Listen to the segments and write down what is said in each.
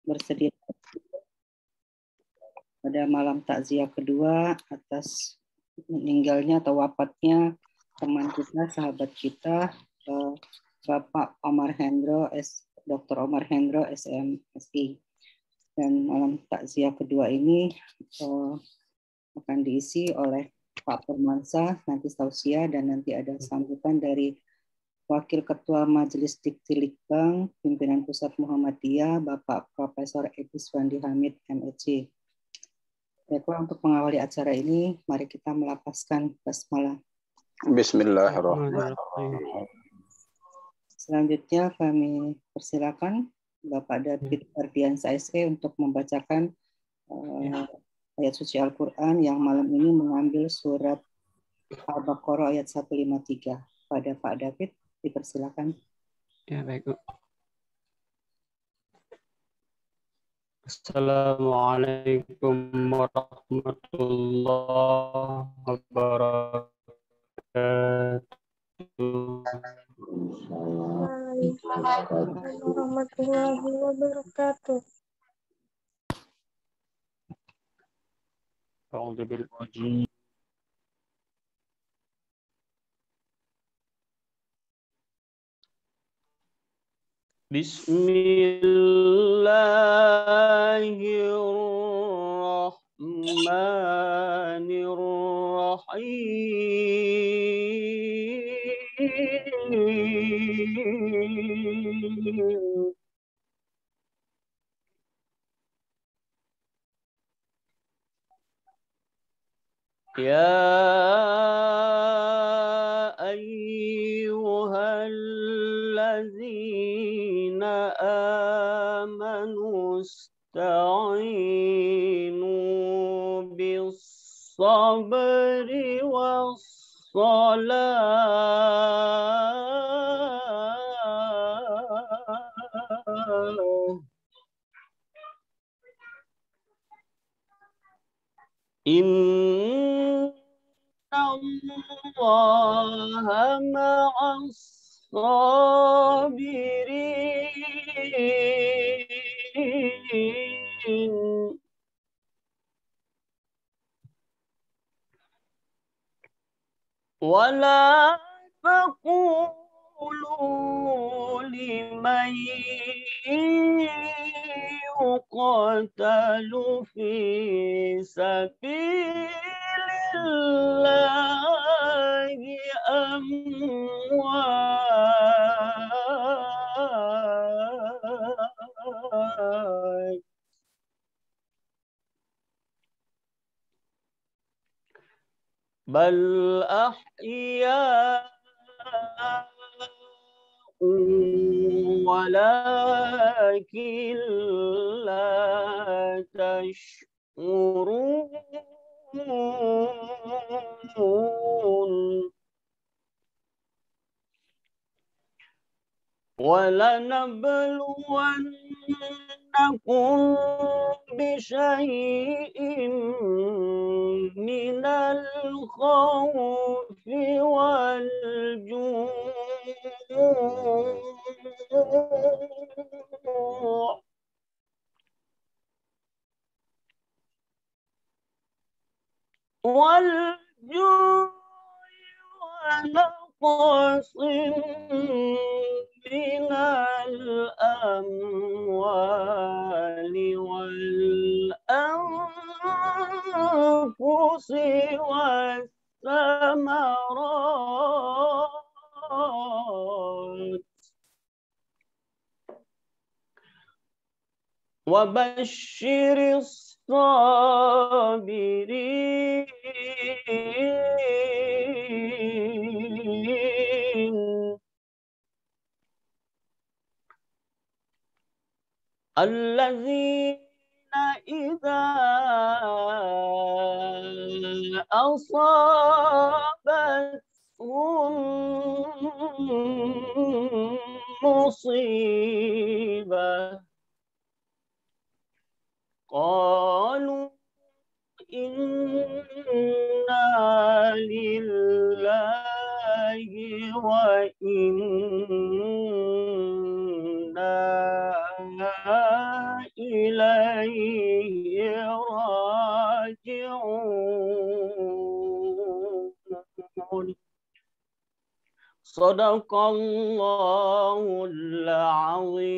bersedia pada malam takziah kedua atas meninggalnya atau wafatnya teman kita, sahabat kita, Bapak Omar Hendro, Dr. Omar Hendro, SMSI. Dan malam takziah kedua ini akan diisi oleh Pak Permansa, nanti tausiah, dan nanti ada sambutan dari Wakil Ketua Majelis Diktilikbang, Pimpinan Pusat Muhammadiyah, Bapak Profesor Edis Wandi Hamid, MSc. Baiklah, untuk mengawali acara ini, mari kita melapaskan basmalah. Bismillahirrahmanirrahim. Selanjutnya kami persilakan Bapak David Ardiansa SE untuk membacakan ayat suci Al-Quran yang malam ini mengambil surat Al-Baqarah ayat 153. Pada Pak David, dipersilakan. Ya, baik. Assalamualaikum warahmatullahi wabarakatuh. Waalaikumsalam warahmatullahi wabarakatuh. Bismillahirrahmanirrahim. Ya ayyuhallazina amanu ista'inu bis-sabri was-salah. Inna Allaha ma'as sabirin. Wala taqulu liman yuqatalu fi sabilillahi amwat. Bal ahya walakin la tash'urun. وَلَنَبْلُوَنَّكُمْ بِشَيْءٍ مِنَ الْخَوْفِ وَالْجُوعِ ونقص من الأموال والأنفس والثمرات وبشر الصابرين الذين إذا أصابتهم مصيبة قالوا إنا لله وإنا إليه راجعون. صدق الله العظيم.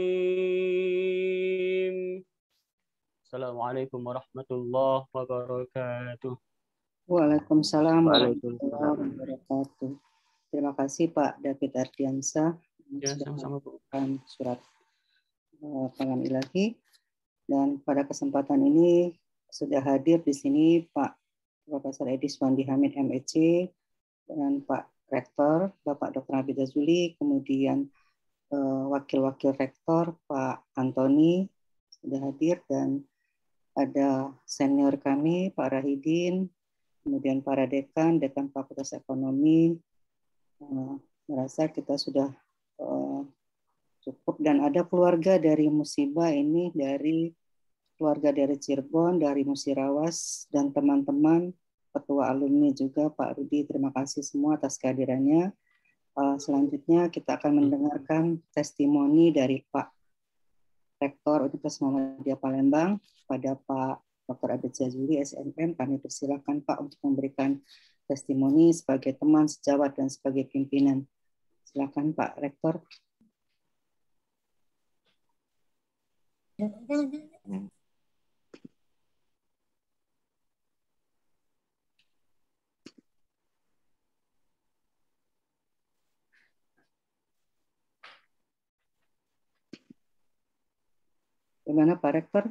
Assalamualaikum warahmatullahi wabarakatuh. Waalaikumsalam warahmatullahi Waalaikumsalam. wabarakatuh. Terima kasih Pak David Ardiansyah Ya, sudah sama-sama, Bu. membacakan surat kalam ilahi. Dan pada kesempatan ini sudah hadir di sini Pak Profesor Edi Suwandi Hamid MEC dan Pak Rektor Bapak Dr. Abid Azuli, kemudian Wakil-Wakil Rektor Pak Antoni sudah hadir, dan ada senior kami Pak Rahidin, kemudian para dekan Fakultas Ekonomi. Merasa kita sudah cukup, dan ada keluarga dari Musibah ini, dari keluarga dari Cirebon, dari Musirawas, dan teman-teman ketua alumni juga Pak Rudi. Terima kasih semua atas kehadirannya. Selanjutnya kita akan mendengarkan testimoni dari Pak Rektor Universitas Muhammadiyah Palembang pada Pak Dr. Abid Jazuli SMM. Kami persilakan Pak untuk memberikan testimoni sebagai teman sejawat dan sebagai pimpinan. Silakan Pak Rektor. Bagaimana Pak Rektor?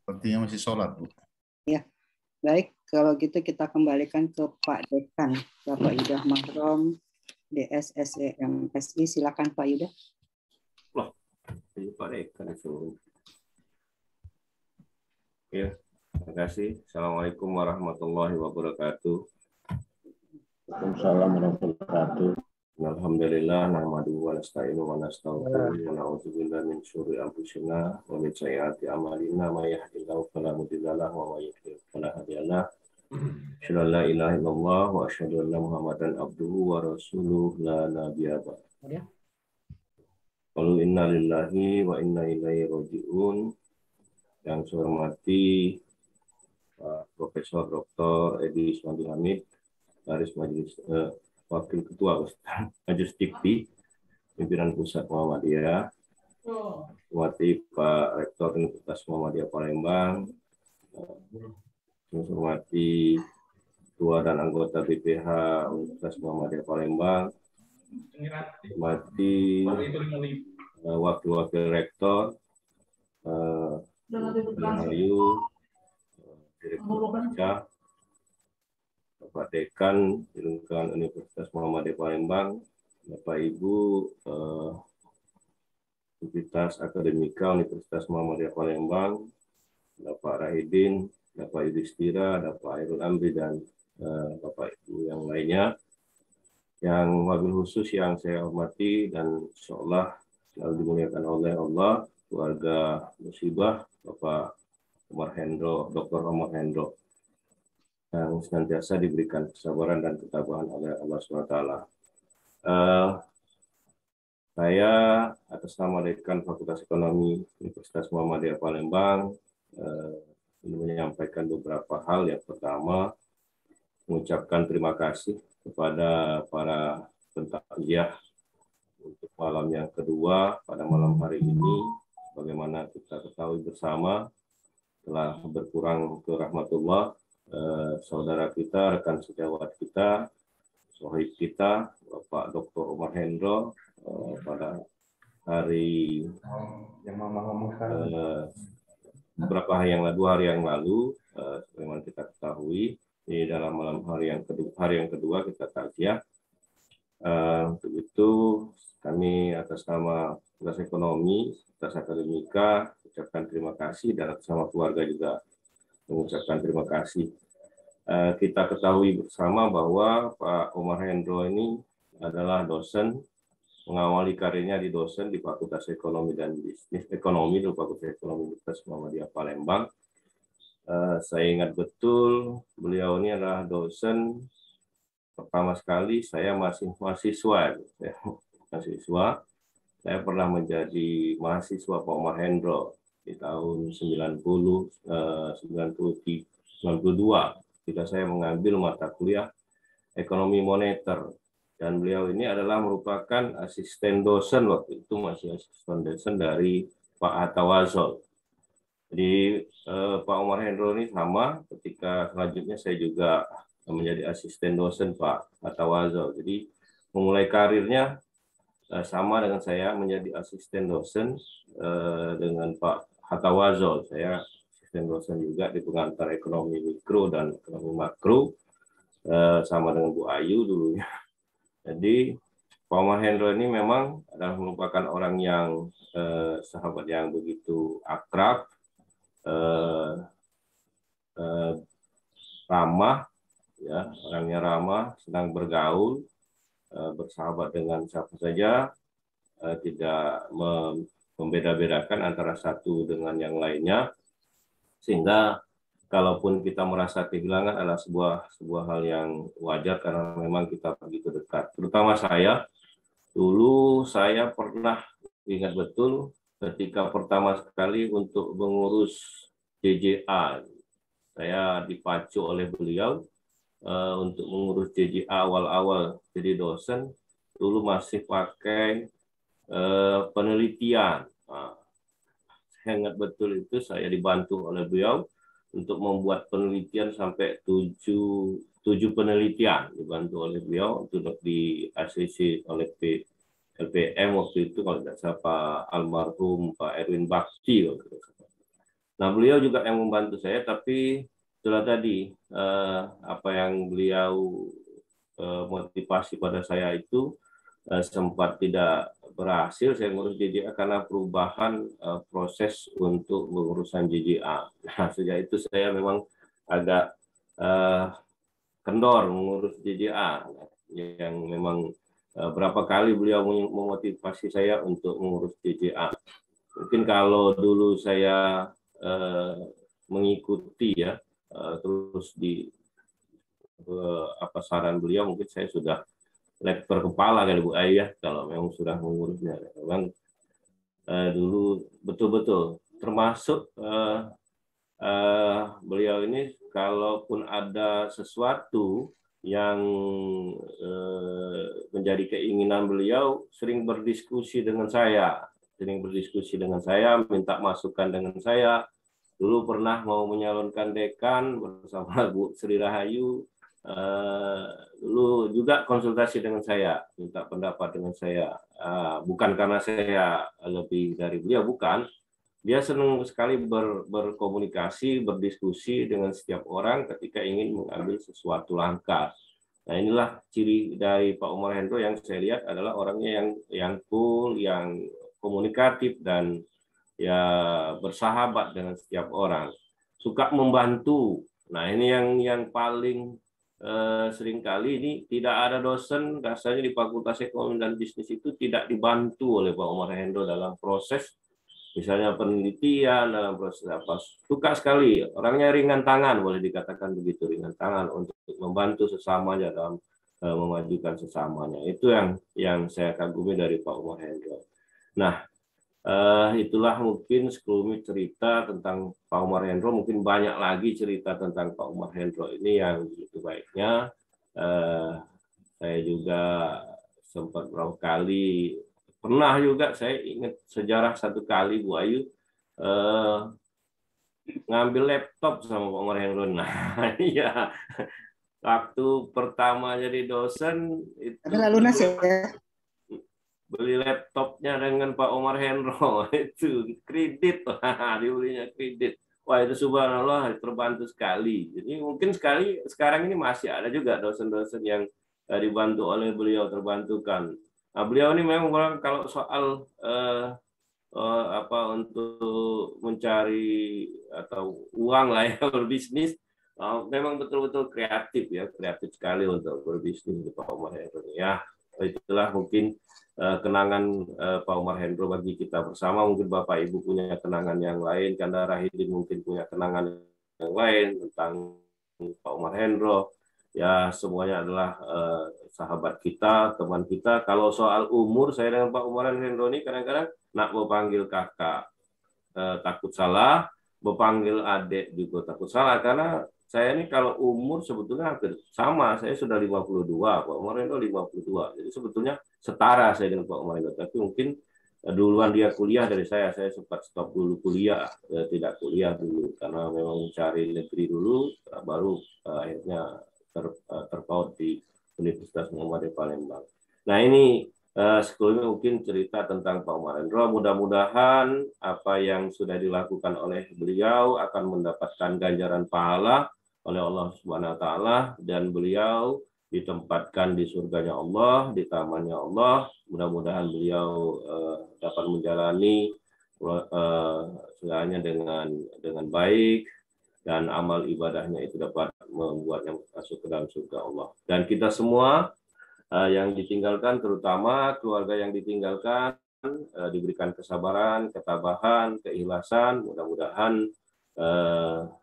Sepertinya masih sholat, Bu. Ya, baik. Kalau gitu kita kembalikan ke Pak Dekan, Bapak Yudah Mahrom, DS SEM SI. Silakan Pak Yudah. Wah, ini Pak Dekan itu. Ya, terima kasih. Assalamualaikum warahmatullahi wabarakatuh. Waalaikumsalam warahmatullahi wabarakatuh. Alhamdulillah, nahmaduhu wa nasta'inu wa nastaghfiruh wa na'udzu billahi min syururi anfusina wa min sayyiati a'malina may yahdihillahu fala mudilla lahu wa may yudlil fala hadiya lahu. Asyhadu an la ilaha illallah wa asyhadu anna Muhammadan abduhu wa rasuluhu la nabiyya ba'da. Qalu inna lillahi wa inna ilaihi raji'un. Yang saya hormati Pak Profesor Dr. Edi Suwandi Hamid, Garis Majelis Wakil Ketua Majelis Dikti Pimpinan Pusat Muhammadiyah, hormati Pak Rektor Universitas Muhammadiyah Palembang, yang hormati Ketua dan anggota BPH Universitas Muhammadiyah Palembang, hormati Wakil-Wakil Rektor, Rahayu, Direktur Baca, Bapak Dekan Lingkungan Universitas Muhammadiyah Palembang, Bapak Ibu Universitas Akademika Universitas Muhammadiyah Palembang, Bapak Rahidin, Bapak Yudhistira, Bapak Airul Amri, dan Bapak Ibu yang lainnya. Yang wabil khusus yang saya hormati dan insyaallah selalu dimuliakan oleh Allah, keluarga Musibah, Bapak Omar Hendro, Dr. Omar Hendro, yang senantiasa diberikan kesabaran dan ketabahan oleh Allah SWT. Saya atas nama Dekan Fakultas Ekonomi Universitas Muhammadiyah Palembang ingin menyampaikan beberapa hal. Yang pertama, mengucapkan terima kasih kepada para pentakziah untuk malam yang kedua pada malam hari ini. Bagaimana kita ketahui bersama, telah berkurang ke rahmatullah saudara kita, rekan sejawat kita, sohib kita, Bapak Dr. Omar Hendro, pada hari beberapa hari yang lalu, 2 hari yang lalu, sebagaimana kita ketahui, di dalam malam hari yang kedua kita takziah. Untuk itu kami atas nama Fakultas Ekonomi, Fakultas Akademika ucapkan terima kasih, dan atas nama keluarga juga mengucapkan terima kasih. Kita ketahui bersama bahwa Pak Omar Hendro ini adalah dosen, mengawali karirnya di dosen di Fakultas Ekonomi dan Bisnis Ekonomi di Fakultas Ekonomi Universitas Muhammadiyah Palembang. Saya ingat betul beliau ini adalah dosen pertama sekali saya masih mahasiswa. Saya pernah menjadi mahasiswa Pak Omar Hendro di tahun 92 ketika saya mengambil mata kuliah ekonomi moneter. Dan beliau ini adalah merupakan asisten dosen, waktu itu masih asisten dosen dari Pak Hatta Wazol. Jadi Pak Omar Hendro ini sama, ketika selanjutnya saya juga menjadi asisten dosen Pak Hatta Wazol. Jadi memulai karirnya sama dengan saya menjadi asisten dosen dengan Pak Hatta Wazol. Saya asisten dosen juga di pengantar ekonomi mikro dan ekonomi makro sama dengan Bu Ayu dulunya. Jadi Pak Omar Hendro ini memang adalah merupakan orang yang sahabat yang begitu akrab, ramah, ya, orangnya ramah, senang bergaul, bersahabat dengan siapa saja, tidak membeda-bedakan antara satu dengan yang lainnya, sehingga kalaupun kita merasa kehilangan adalah sebuah hal yang wajar karena memang kita begitu dekat. Terutama saya, dulu saya pernah ingat betul ketika pertama sekali untuk mengurus JJA. Saya dipacu oleh beliau untuk mengurus JJA awal-awal jadi dosen. Dulu masih pakai penelitian. Nah, saya ingat betul itu saya dibantu oleh beliau untuk membuat penelitian sampai 7 penelitian dibantu oleh beliau untuk di ACC oleh LPM waktu itu, kalau tidak salah Pak almarhum Pak Erwin Bakti. Nah, beliau juga yang membantu saya, tapi setelah tadi apa yang beliau motivasi pada saya itu sempat tidak berhasil saya ngurus JJA karena perubahan proses untuk pengurusan JJA. Nah, sejak itu saya memang agak kendor mengurus JJA, yang memang berapa kali beliau memotivasi saya untuk mengurus JJA. Mungkin kalau dulu saya mengikuti ya terus di saran beliau, mungkin saya sudah lektor kepala kali Bu Ayah kalau memang sudah mengurusnya. Memang dulu betul-betul termasuk beliau ini kalaupun ada sesuatu yang menjadi keinginan beliau, sering berdiskusi dengan saya, minta masukan dengan saya. Dulu pernah mau menyalonkan dekan bersama Bu Sri Rahayu, dulu juga konsultasi dengan saya, minta pendapat dengan saya. Bukan karena saya lebih dari beliau, bukan. Dia senang sekali berkomunikasi, berdiskusi dengan setiap orang ketika ingin mengambil sesuatu langkah. Nah, inilah ciri dari Pak Omar Hendro yang saya lihat adalah orangnya yang cool, yang komunikatif, dan ya bersahabat dengan setiap orang. Suka membantu. Nah, ini yang paling seringkali ini tidak ada dosen rasanya di Fakultas Ekonomi dan Bisnis itu tidak dibantu oleh Pak Omar Hendro dalam proses misalnya penelitian, dalam proses apa. Suka sekali, orangnya ringan tangan, boleh dikatakan begitu, ringan tangan untuk membantu sesamanya dalam memajukan sesamanya. Itu yang saya kagumi dari Pak Omar Hendro. Nah, itulah mungkin sekelumit cerita tentang Pak Omar Hendro. Mungkin banyak lagi cerita tentang Pak Omar Hendro ini yang begitu baiknya. Saya juga sempat beberapa kali, pernah juga saya ingat sejarah satu kali Bu Ayu ngambil laptop sama Pak Omar Hendro. Nah, iya, waktu pertama jadi dosen itu ada lunas ya. Beli laptopnya dengan Pak Omar Hendro itu kredit, dibelinya kredit. Wah, itu subhanallah terbantu sekali. Jadi mungkin sekarang ini masih ada juga dosen-dosen yang dibantu oleh beliau, terbantukan. Nah, beliau ini memang kalau soal untuk mencari atau uang lah ya berbisnis, memang betul-betul kreatif ya, kreatif sekali untuk berbisnis di Pak Omar Hendro ya. Itulah mungkin kenangan Pak Omar Hendro bagi kita bersama. Mungkin Bapak Ibu punya kenangan yang lain, Kanda Rahidin mungkin punya kenangan yang lain tentang Pak Omar Hendro. Ya, semuanya adalah sahabat kita, teman kita. Kalau soal umur, saya dengan Pak Umar Hendro ini kadang-kadang nak mau panggil kakak takut salah, mau panggil adik juga takut salah. Karena saya ini kalau umur sebetulnya hampir sama. Saya sudah 52, Pak Umar Hendro 52. Jadi sebetulnya setara saya dengan Pak Umar Hendro. Tapi mungkin duluan dia kuliah dari saya sempat stop dulu kuliah, tidak kuliah dulu. Karena memang mencari negeri dulu, baru akhirnya terpaut di Universitas Muhammadiyah Palembang. Nah ini sebelumnya mungkin cerita tentang Pak Umar Hendro. Mudah-mudahan apa yang sudah dilakukan oleh beliau akan mendapatkan ganjaran pahala oleh Allah Subhanahu Wa Taala dan beliau ditempatkan di surganya Allah, di tamannya Allah. Mudah-mudahan beliau dapat menjalani segalanya dengan baik dan amal ibadahnya itu dapat membuatnya masuk ke dalam surga Allah. Dan kita semua yang ditinggalkan, terutama keluarga yang ditinggalkan, diberikan kesabaran, ketabahan, keikhlasan. Mudah-mudahan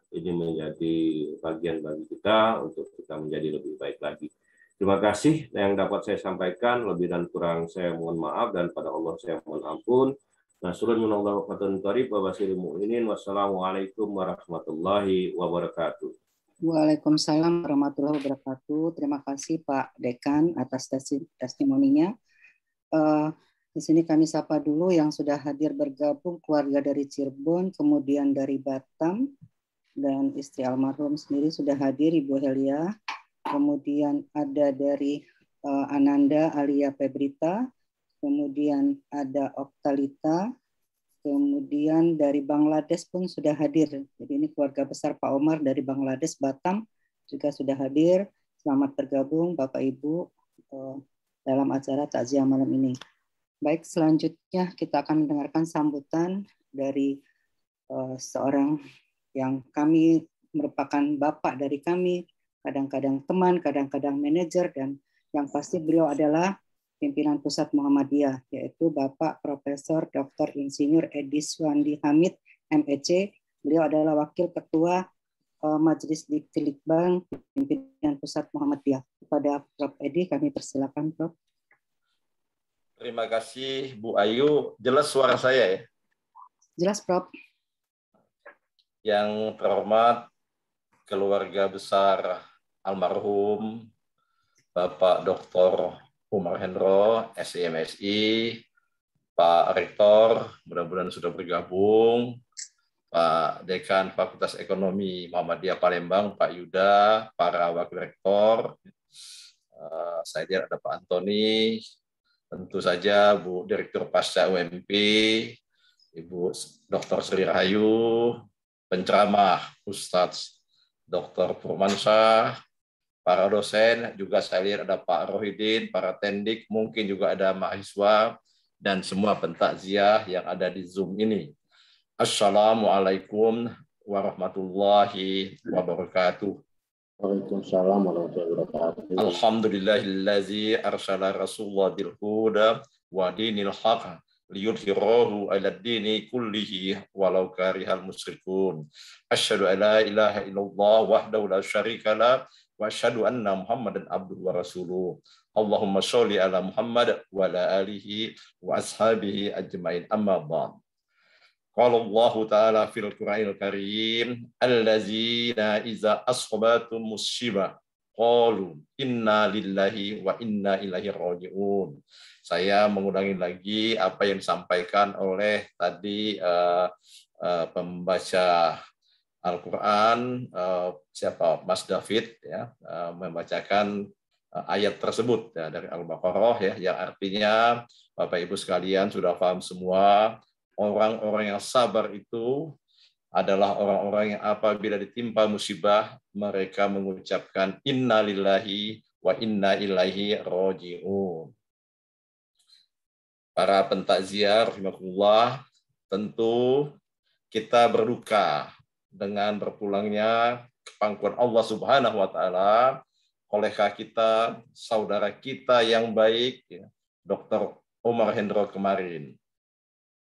ini menjadi bagian bagi kita untuk kita menjadi lebih baik lagi. Terima kasih yang dapat saya sampaikan. Lebih dan kurang saya mohon maaf, dan pada Allah saya mohon ampun. Wassalamualaikum warahmatullahi wabarakatuh. Waalaikumsalam warahmatullahi wabarakatuh. Terima kasih Pak Dekan atas testimoninya. Di sini kami sapa dulu yang sudah hadir bergabung, keluarga dari Cirebon, kemudian dari Batam, dan istri almarhum sendiri sudah hadir, Ibu Helia. Kemudian ada dari Ananda Alia Febrita, kemudian ada Oktalita, kemudian dari Bangladesh pun sudah hadir. Jadi ini keluarga besar Pak Omar dari Bangladesh, Batam juga sudah hadir. Selamat bergabung Bapak Ibu dalam acara takziah malam ini. Baik, selanjutnya kita akan mendengarkan sambutan dari seorang yang kami merupakan bapak dari kami, kadang-kadang teman, kadang-kadang manajer, dan yang pasti beliau adalah pimpinan pusat Muhammadiyah, yaitu Bapak Profesor Dr. Insinyur Edi Suwandi Hamid, MEC. Beliau adalah Wakil Ketua Majelis Diktilitbang pimpinan pusat Muhammadiyah. Kepada Prof. Edi, kami persilakan, Prof. Terima kasih, Bu Ayu. Jelas suara saya ya? Jelas, Prof. Yang terhormat keluarga besar almarhum Bapak Dr. Umar Hendro, SIMSI, Pak Rektor, mudah-mudahan sudah bergabung, Pak Dekan Fakultas Ekonomi Muhammadiyah Palembang, Pak Yuda, para Wakil Rektor, saya lihat ada Pak Antoni, tentu saja Bu Direktur Pasca UMP, Ibu Dr. Sri Rahayu, penceramah Ustadz Dr. Purmansyah, para dosen, juga saya lihat ada Pak Rohidin, para tendik, mungkin juga ada mahasiswa, dan semua pentakziah yang ada di Zoom ini. Assalamualaikum warahmatullahi wabarakatuh. Waalaikumsalam warahmatullahi wabarakatuh. Alhamdulillahillazi arsala Rasulullah bil huda wa dinil haq liyudhhirahu 'ala ad-dini kullihi walau karihal musyrikun. Asyhadu an la ilaha illallah wahdahu la syarika lah wa asyhadu anna Muhammadan abduhu wa rasuluh. Allahumma sholli ala Muhammad wa ala alihi wa ashabihi ajmain, amma ba'd. Qala Allah ta'ala fil Qur'anil Karim, allazina iza ashabatum musibah qalu inna lillahi wa inna ilaihi raji'un. Saya mengulangi lagi apa yang disampaikan oleh tadi pembaca Al-Quran, siapa Mas David ya, membacakan ayat tersebut ya, dari Al-Baqarah ya, yang artinya Bapak Ibu sekalian sudah paham semua, orang-orang yang sabar itu adalah orang-orang yang apabila ditimpa musibah mereka mengucapkan inna lillahi wa inna ilaihi raji'un. Para pentakziah rahimakumullah, tentu kita berduka dengan berpulangnya ke pangkuan Allah Subhanahu wa taala kolega kita, saudara kita yang baik, ya, Dr. Umar Hendro kemarin.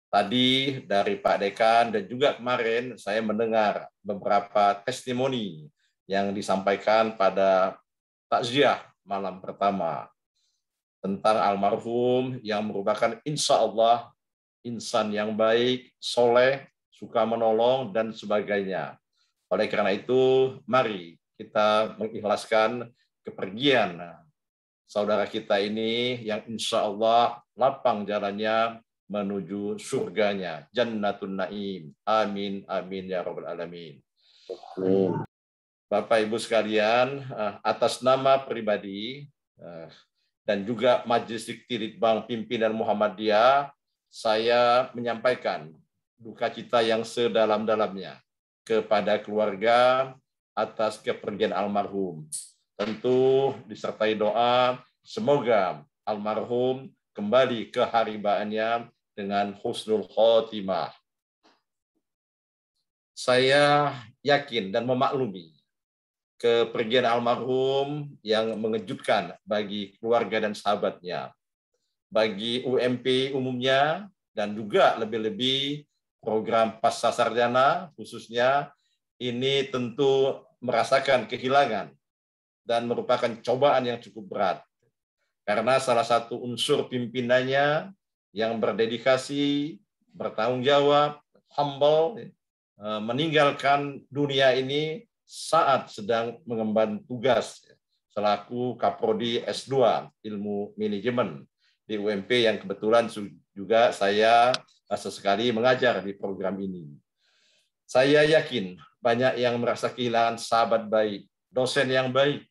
Tadi dari Pak Dekan dan juga kemarin saya mendengar beberapa testimoni yang disampaikan pada takziah malam pertama tentang almarhum yang merupakan insya Allah insan yang baik, soleh, suka menolong, dan sebagainya. Oleh karena itu, mari kita mengikhlaskan kepergian saudara kita ini yang insya Allah lapang jalannya menuju surganya, Jannatun Naim. Amin, amin, ya Rabbal Alamin. Bapak Ibu sekalian, atas nama pribadi dan juga Majelis Litbang Pimpinan Muhammadiyah, saya menyampaikan duka cita yang sedalam-dalamnya kepada keluarga atas kepergian almarhum. Tentu disertai doa, semoga almarhum kembali ke haribaannya dengan husnul khotimah. Saya yakin dan memaklumi kepergian almarhum yang mengejutkan bagi keluarga dan sahabatnya, bagi UMP umumnya, dan juga lebih-lebih program pasca sarjana khususnya, ini tentu merasakan kehilangan dan merupakan cobaan yang cukup berat. Karena salah satu unsur pimpinannya yang berdedikasi, bertanggung jawab, humble, meninggalkan dunia ini saat sedang mengemban tugas selaku Kaprodi S2 Ilmu Manajemen di UMP yang kebetulan juga saya sesekali mengajar di program ini. Saya yakin banyak yang merasa kehilangan sahabat baik, dosen yang baik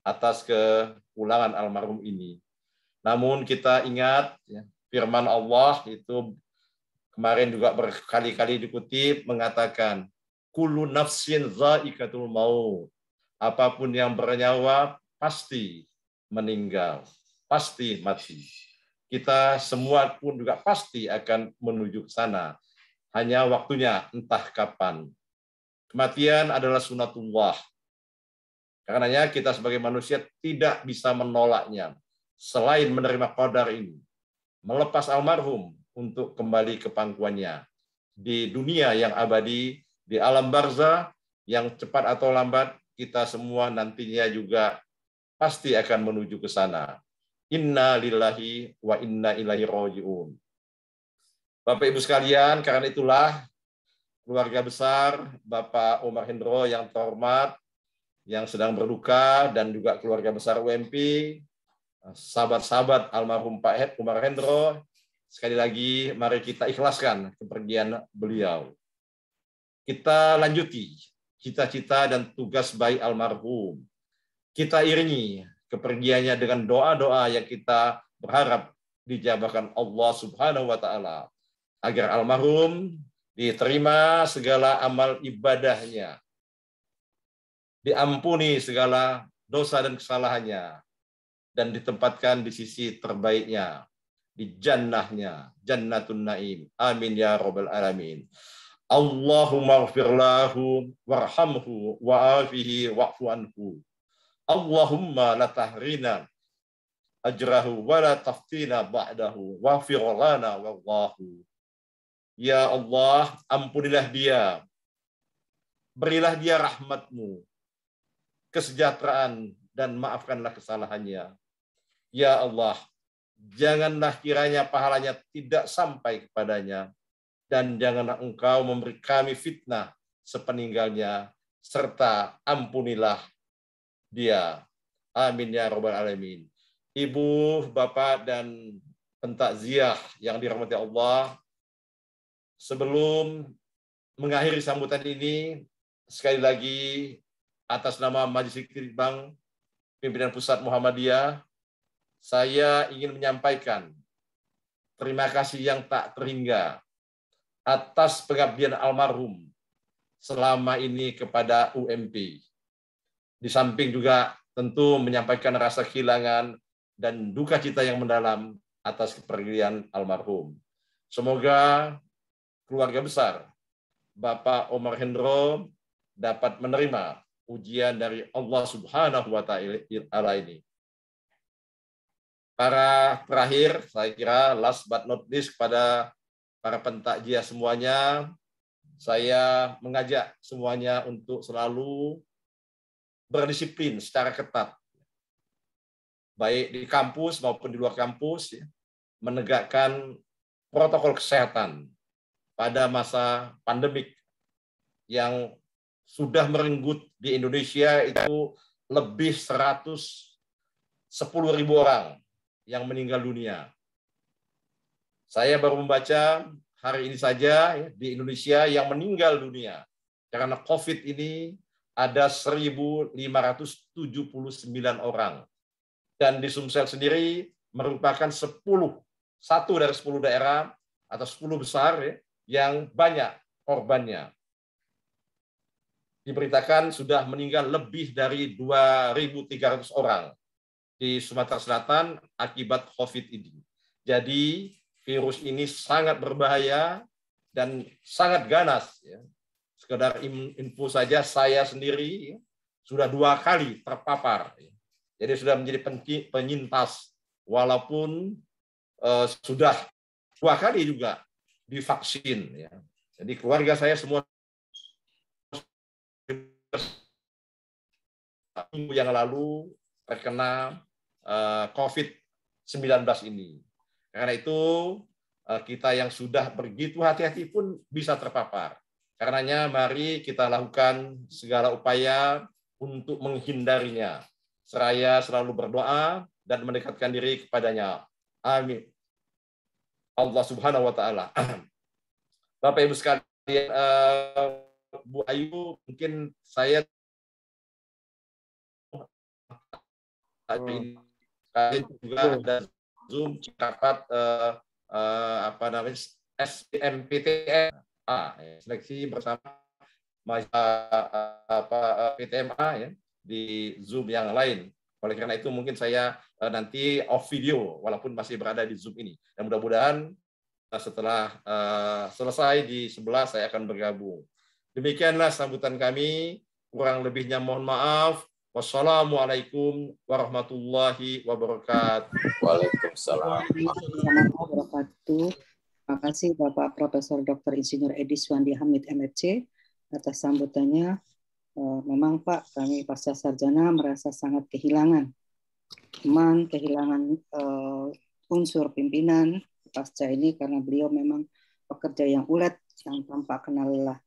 atas kepulangan almarhum ini. Namun kita ingat firman Allah itu kemarin juga berkali-kali dikutip mengatakan kullu nafsin dha'iqatul maut. Apapun yang bernyawa pasti meninggal, pasti mati. Kita semua pun juga pasti akan menuju ke sana. Hanya waktunya entah kapan. Kematian adalah sunatullah. Karenanya kita sebagai manusia tidak bisa menolaknya selain menerima qadar ini. Melepas almarhum untuk kembali ke pangkuannya di dunia yang abadi, di alam barzah yang cepat atau lambat kita semua nantinya juga pasti akan menuju ke sana. Inna lillahi wa inna ilaihi raji'un. Bapak Ibu sekalian, karena itulah keluarga besar Bapak Umar Hendro yang terhormat, yang sedang berduka, dan juga keluarga besar UMP, sahabat-sahabat almarhum Pak Umar Hendro, sekali lagi mari kita ikhlaskan kepergian beliau. Kita lanjuti cita-cita dan tugas baik almarhum. Kita iringi kepergiannya dengan doa-doa yang kita berharap dijabahkan Allah Subhanahu wa Ta'ala, agar almarhum diterima segala amal ibadahnya, diampuni segala dosa dan kesalahannya, dan ditempatkan di sisi terbaiknya, di jannahnya, Jannatun Naim. Amin ya Rabbal Alamin. Allahumma ighfir lahu warhamhu wa'afihi wa'fu anhu. Allahumma la tahrina ajrahu wa la taftina ba'dahu waghfir lana wallahu. Ya Allah, ampunilah dia, berilah dia rahmat-Mu, kesejahteraan, dan maafkanlah kesalahannya. Ya Allah, janganlah kiranya pahalanya tidak sampai kepadanya, dan janganlah Engkau memberi kami fitnah sepeninggalnya, serta ampunilah dia. Amin ya Rabbal Alamin. Ibu, Bapak, dan pentakziah yang dirahmati Allah, sebelum mengakhiri sambutan ini, sekali lagi atas nama Majelis Litbang Pimpinan Pusat Muhammadiyah, saya ingin menyampaikan terima kasih yang tak terhingga atas pengabdian almarhum selama ini kepada UMP. Di samping juga tentu menyampaikan rasa kehilangan dan duka cita yang mendalam atas kepergian almarhum. Semoga keluarga besar Bapak Umar Hendro dapat menerima ujian dari Allah Subhanahu wa Ta'ala ini. Para terakhir, saya kira last but not least, kepada para pentakziah semuanya, saya mengajak semuanya untuk selalu berdisiplin secara ketat, baik di kampus maupun di luar kampus, ya, menegakkan protokol kesehatan pada masa pandemik yang sudah merenggut di Indonesia itu lebih 110.000 orang yang meninggal dunia. Saya baru membaca hari ini saja ya, di Indonesia yang meninggal dunia karena COVID ini ada 1.579 orang. Dan di Sumsel sendiri merupakan satu dari 10 daerah atau 10 besar ya, yang banyak korbannya. Diberitakan sudah meninggal lebih dari 2.300 orang di Sumatera Selatan akibat COVID ini. Jadi virus ini sangat berbahaya dan sangat ganas. Ya. Sekedar info saja, saya sendiri ya, sudah 2 kali terpapar. Ya. Jadi sudah menjadi penyintas, walaupun sudah 2 kali juga divaksin. Ya. Jadi keluarga saya semua minggu yang lalu terkena COVID-19 ini. Karena itu kita yang sudah begitu hati-hati pun bisa terpapar. Karenanya mari kita lakukan segala upaya untuk menghindarinya. Seraya selalu berdoa dan mendekatkan diri kepadanya. Amin. Allah Subhanahu wa Ta'ala. Bapak Ibu sekalian, Bu Ayu, mungkin saya juga ada Zoom rapat SBMPTN seleksi bersama PTMA ya, di Zoom yang lain. Oleh karena itu mungkin saya nanti off video walaupun masih berada di Zoom ini. Dan mudah-mudahan setelah selesai di sebelah saya akan bergabung. Demikianlah sambutan kami. Kurang lebihnya mohon maaf. Wassalamualaikum warahmatullahi wabarakatuh. Waalaikumsalam. Warahmatullahi wabarakatuh. Terima kasih Bapak Profesor Dr. Insinyur Edi Suwandi Hamid MFC atas sambutannya. Memang Pak, kami pasca sarjana merasa sangat kehilangan teman, kehilangan unsur pimpinan pasca ini karena beliau memang pekerja yang ulet, yang tanpa kenal lelah.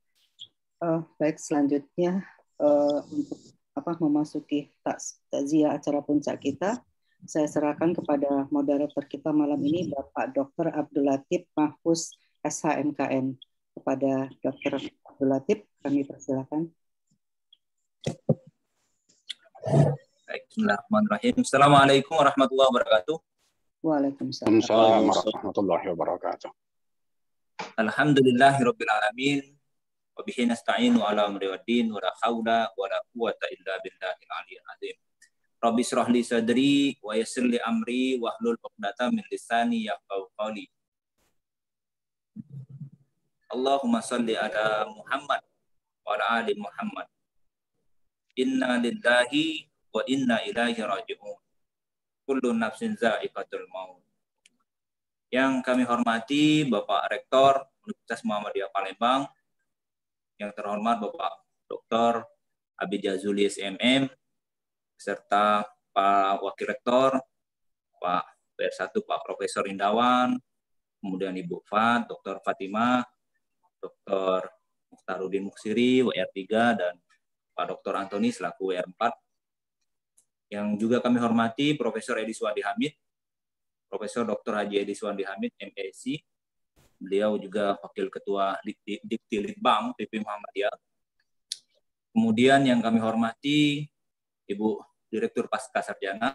Baik, selanjutnya untuk memasuki takziah acara puncak kita, saya serahkan kepada moderator kita malam ini, Bapak Dr. Abdul Latif Mahfuz, SHMKN. Kepada Dr. Abdul Latif, kami persilakan. Baik, bismillahirrahmanirrahim. Assalamualaikum warahmatullahi wabarakatuh. Waalaikumsalam warahmatullahi wabarakatuh. Alhamdulillahirabbil alamin. Wa bihi nasta'inu ala amri waddin wa la haula wa la quwwata illa billahil aliyyil azim. Rabbi shrah li sadri wa yassir li amri wa hlul 'uqdatam min lisani yafqahu qawli. Allahumma shalli ala Muhammad wa ala ali Muhammad. Inna lillahi wa inna ilaihi raji'un. Kullu nafsin za'iqatul maut. Yang kami hormati Bapak Rektor Universitas Muhammadiyah Palembang, yang terhormat Bapak Dr. Abid Jazuli SMM, serta Pak Wakil Rektor, Pak PR1 Pak Profesor Indawan, kemudian Ibu Fat, Dr. Fatimah, Dr. Mukhtaruddin Muksiri, WR3, dan Pak Dr. Antoni selaku WR4. Yang juga kami hormati Profesor Edi Suwandi Hamid, Profesor Dr. Haji Edi Suwandi Hamid, MSc. Beliau juga Wakil Ketua Dikti Litbang PP Muhammadiyah. Kemudian yang kami hormati Ibu Direktur Pasca Sarjana,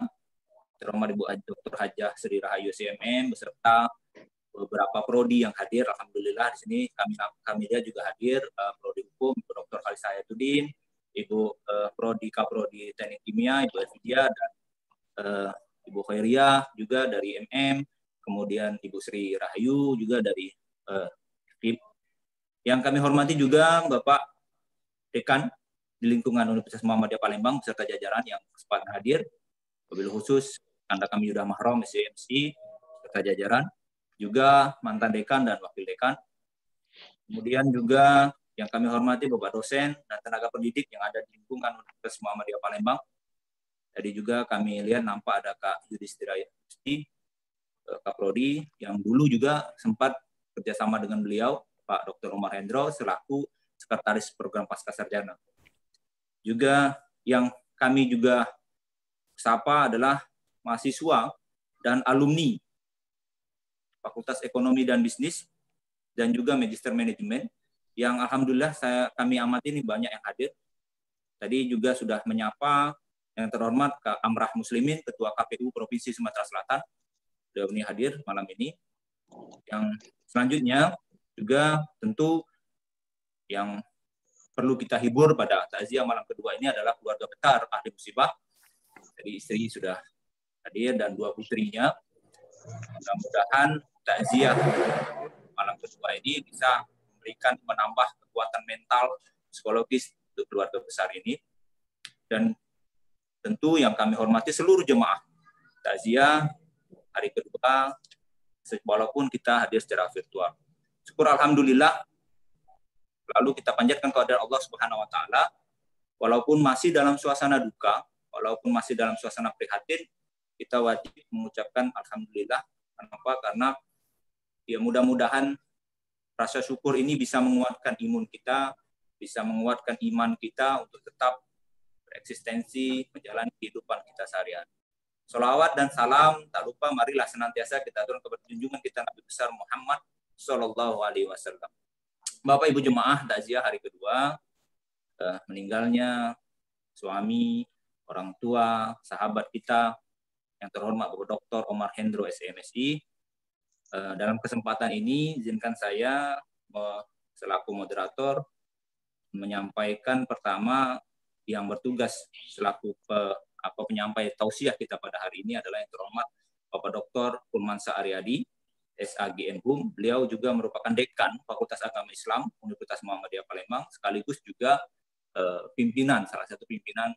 terhormat Ibu Dr. Hajah Sri Rahayu SMM, beserta beberapa prodi yang hadir. Alhamdulillah di sini kami dia juga hadir, prodi hukum Ibu Dr. Khalis Hayatuddin, Ibu prodi Kaprodi Teknik Kimia Ibu Evidia, dan Ibu Khairiyah juga dari MM. Kemudian Ibu Sri Rahayu juga dari FIP. Yang kami hormati juga Bapak Dekan di lingkungan Universitas Muhammadiyah Palembang beserta jajaran yang kesempatan hadir. Wabil khusus Anda kami Yudah Mahrom, SCMC, serta jajaran. Juga mantan dekan dan wakil dekan. Kemudian juga yang kami hormati Bapak dosen dan tenaga pendidik yang ada di lingkungan Universitas Muhammadiyah Palembang. Tadi juga kami lihat nampak ada Kak Yudhistira Yusti, Kak Prodi, yang dulu juga sempat kerjasama dengan beliau, Pak Dr. Omar Hendro, selaku Sekretaris Program Pascasarjana. Juga yang kami juga sapa adalah mahasiswa dan alumni Fakultas Ekonomi dan Bisnis dan juga Magister Manajemen yang alhamdulillah kami amati ini banyak yang hadir. Tadi juga sudah menyapa yang terhormat Kak Amrah Muslimin, Ketua KPU Provinsi Sumatera Selatan. Beliau ini hadir malam ini. Yang selanjutnya juga tentu yang perlu kita hibur pada takziah malam kedua ini adalah keluarga besar ahli musibah. Jadi istri sudah hadir dan 2 putrinya. Mudah-mudahan takziah malam kedua ini bisa memberikan menambah kekuatan mental, psikologis untuk keluarga besar ini. Dan tentu yang kami hormati seluruh jemaah takziah hari kedua, walaupun kita hadir secara virtual. Syukur alhamdulillah. Lalu kita panjatkan kepada Allah Subhanahu wa taala, walaupun masih dalam suasana duka, walaupun masih dalam suasana prihatin, kita wajib mengucapkan alhamdulillah. Kenapa? Karena ya mudah-mudahan rasa syukur ini bisa menguatkan imun kita, bisa menguatkan iman kita untuk tetap bereksistensi menjalani kehidupan kita sehari-hari. Sholawat dan salam tak lupa marilah senantiasa kita aturkan kepada junjungan kita Nabi besar Muhammad Shallallahu Alaihi Wasallam. Bapak Ibu jemaah takziah hari kedua meninggalnya suami, orang tua, sahabat kita yang terhormat Bapak Dr. Omar Hendro SMSI. Dalam kesempatan ini izinkan saya selaku moderator menyampaikan pertama yang bertugas selaku penyampai tausiah kita pada hari ini adalah yang terhormat Bapak Dr. Purmansa Aryadi, SAGN-HUM. Beliau juga merupakan dekan Fakultas Agama Islam Universitas Muhammadiyah Palembang, sekaligus juga salah satu pimpinan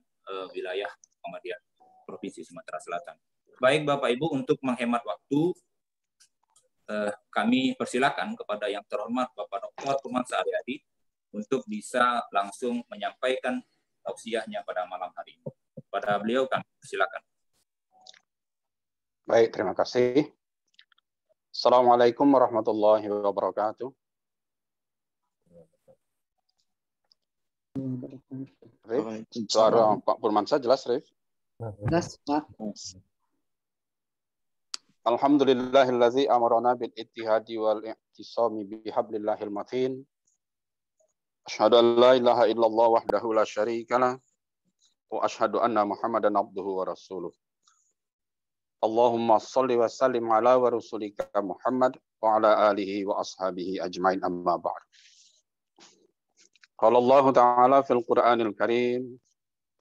wilayah Muhammadiyah Provinsi Sumatera Selatan. Baik Bapak Ibu, untuk menghemat waktu, kami persilakan kepada yang terhormat Bapak Dr. Purmansa Aryadi untuk bisa langsung menyampaikan tausiahnya pada malam hari ini. Pada beliau kami persilakan. Baik, terima kasih. Assalamualaikum warahmatullahi wabarakatuh. Rif, suara Pak Purmansa jelas, Rif? Jelas, Pak. Alhamdulillahillazi amarana bil ittihadi wal i'tisami bihablillahil matin. Asyhadu an la ilaha illallah wahdahu la syarikalah wa asyhadu anna Muhammadan abduhu wa rasuluh. Allahumma shalli wa sallim ala wa rasulika Muhammad wa ala alihi wa ashabihi ajmain amma ba'd. Qala Allah ta'ala fil Qur'anil Karim,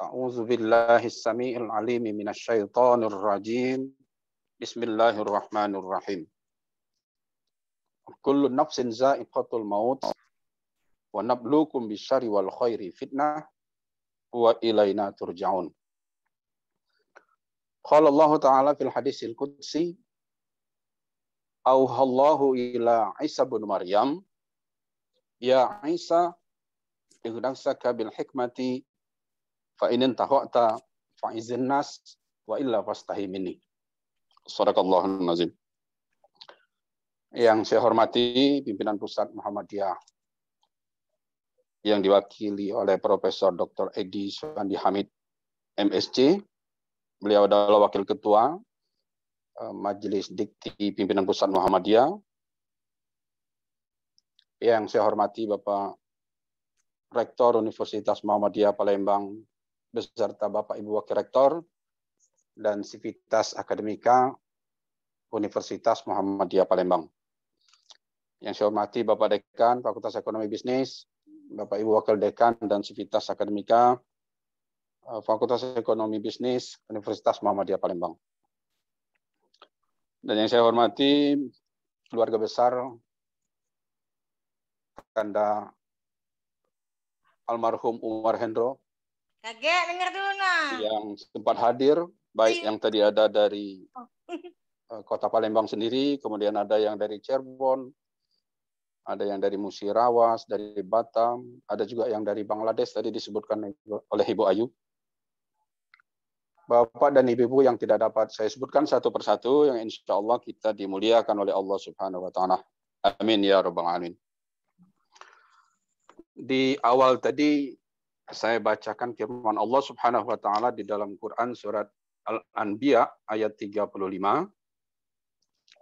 a'udzu billahi as-sami'il 'alim minasy syaithanir rajim. Bismillahirrahmanirrahim. Kullu nafsin za'iqatul maut wa nabluukum bisyarri wal khairi fitnah wa ilaina turja'un. Qala Allah Ta'ala fil hadisil qudsi, auhallahu ila Isa bin Maryam, ya Isa, ighnasaka bil hikmati fa in tahata fa izin nas wa illa fastahi minni. Shadaqallahun nazim. Yang saya hormati pimpinan Pusat Muhammadiyah yang diwakili oleh Profesor Dr. Edi Suwandi Hamid, MSc. Beliau adalah Wakil Ketua Majelis Dikti Pimpinan Pusat Muhammadiyah. Yang saya hormati Bapak Rektor Universitas Muhammadiyah Palembang beserta Bapak Ibu Wakil Rektor dan Sivitas Akademika Universitas Muhammadiyah Palembang. Yang saya hormati Bapak Dekan Fakultas Ekonomi Bisnis, Bapak Ibu Wakil Dekan dan Sivitas Akademika Fakultas Ekonomi Bisnis Universitas Muhammadiyah Palembang. Dan yang saya hormati keluarga besar Kanda almarhum Omar Hendro. Kakek dengar dulu nah. Yang sempat hadir, baik yang tadi ada dari Kota Palembang sendiri, kemudian ada yang dari Cirebon, ada yang dari Musirawas, dari Batam, ada juga yang dari Bangladesh tadi disebutkan oleh Ibu Ayu. Bapak dan Ibu yang tidak dapat saya sebutkan satu persatu, yang insya Allah kita dimuliakan oleh Allah Subhanahu wa Ta'ala. Amin ya Rabbal Alamin. Di awal tadi saya bacakan firman Allah Subhanahu wa Ta'ala di dalam Quran surat Al-Anbiya ayat 35.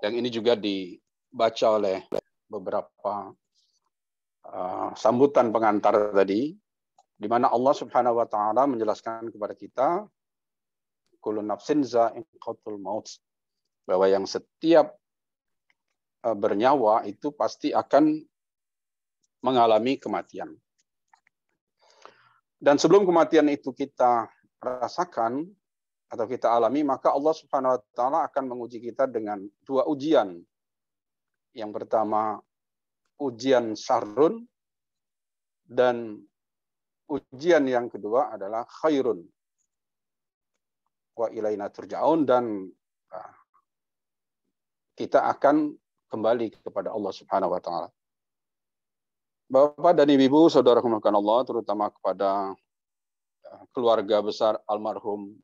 Yang ini juga dibaca oleh beberapa sambutan pengantar tadi, di mana Allah Subhanahu wa Ta'ala menjelaskan kepada kita kullu nafsin za'iqatul maut, bahwa yang setiap bernyawa itu pasti akan mengalami kematian. Dan sebelum kematian itu kita rasakan atau kita alami, maka Allah Subhanahu wa Ta'ala akan menguji kita dengan dua ujian. Yang pertama ujian syarrun, dan ujian yang kedua adalah khairun. Wa ilaina turja'un, dan kita akan kembali kepada Allah Subhanahu wa Ta'ala. Bapak dan Ibu, saudara rahmatkan Allah, terutama kepada keluarga besar almarhum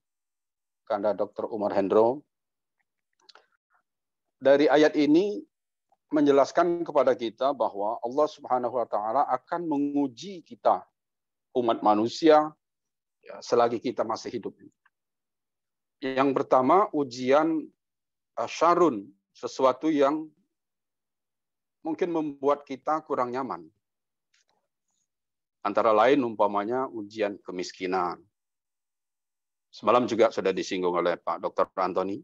Kanda Dr. Umar Hendro. Dari ayat ini menjelaskan kepada kita bahwa Allah Subhanahu wa Ta'ala akan menguji kita, umat manusia, selagi kita masih hidup. Yang pertama, ujian syarun, sesuatu yang mungkin membuat kita kurang nyaman. Antara lain umpamanya ujian kemiskinan. Semalam juga sudah disinggung oleh Pak Dr. Antoni.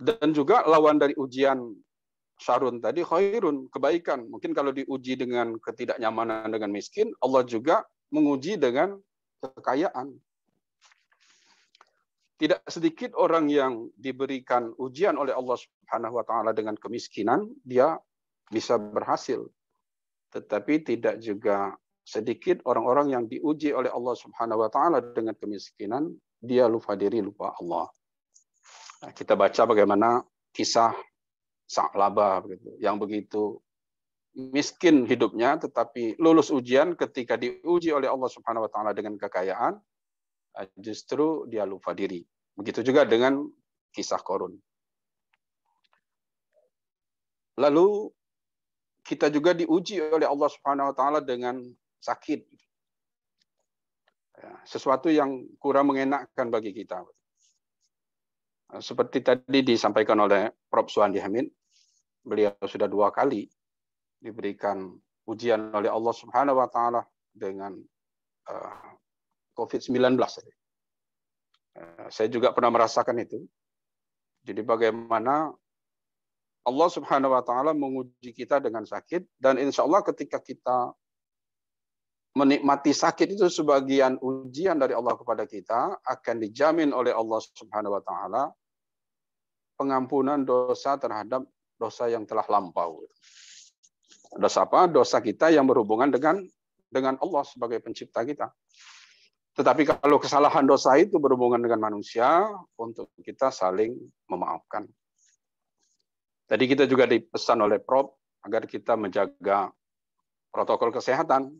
Dan juga lawan dari ujian syarun tadi, khairun, kebaikan. Mungkin kalau diuji dengan ketidaknyamanan dengan miskin, Allah juga menguji dengan kekayaan. Tidak sedikit orang yang diberikan ujian oleh Allah Subhanahu wa Ta'ala dengan kemiskinan, dia bisa berhasil. Tetapi tidak juga sedikit orang-orang yang diuji oleh Allah Subhanahu wa Ta'ala dengan kemiskinan, dia lupa diri, lupa Allah. Nah, kita baca bagaimana kisah Sa'labah yang begitu miskin hidupnya, tetapi lulus ujian ketika diuji oleh Allah Subhanahu wa Ta'ala dengan kekayaan, justru dia lupa diri. Begitu juga dengan kisah Qarun. Lalu kita juga diuji oleh Allah Subhanahu wa Ta'ala dengan sakit. Sesuatu yang kurang mengenakkan bagi kita. Seperti tadi disampaikan oleh Prof. Suhandi Hamid, beliau sudah 2 kali diberikan ujian oleh Allah Subhanahu wa Ta'ala dengan COVID-19. Saya juga pernah merasakan itu. Jadi bagaimana Allah Subhanahu wa Ta'ala menguji kita dengan sakit, dan insya Allah ketika kita menikmati sakit itu sebagian ujian dari Allah kepada kita, akan dijamin oleh Allah Subhanahu wa Ta'ala pengampunan dosa terhadap dosa yang telah lampau. Dosa apa? Dosa kita yang berhubungan dengan Allah sebagai pencipta kita. Tetapi kalau kesalahan dosa itu berhubungan dengan manusia, untuk kita saling memaafkan. Tadi kita juga dipesan oleh Prof agar kita menjaga protokol kesehatan.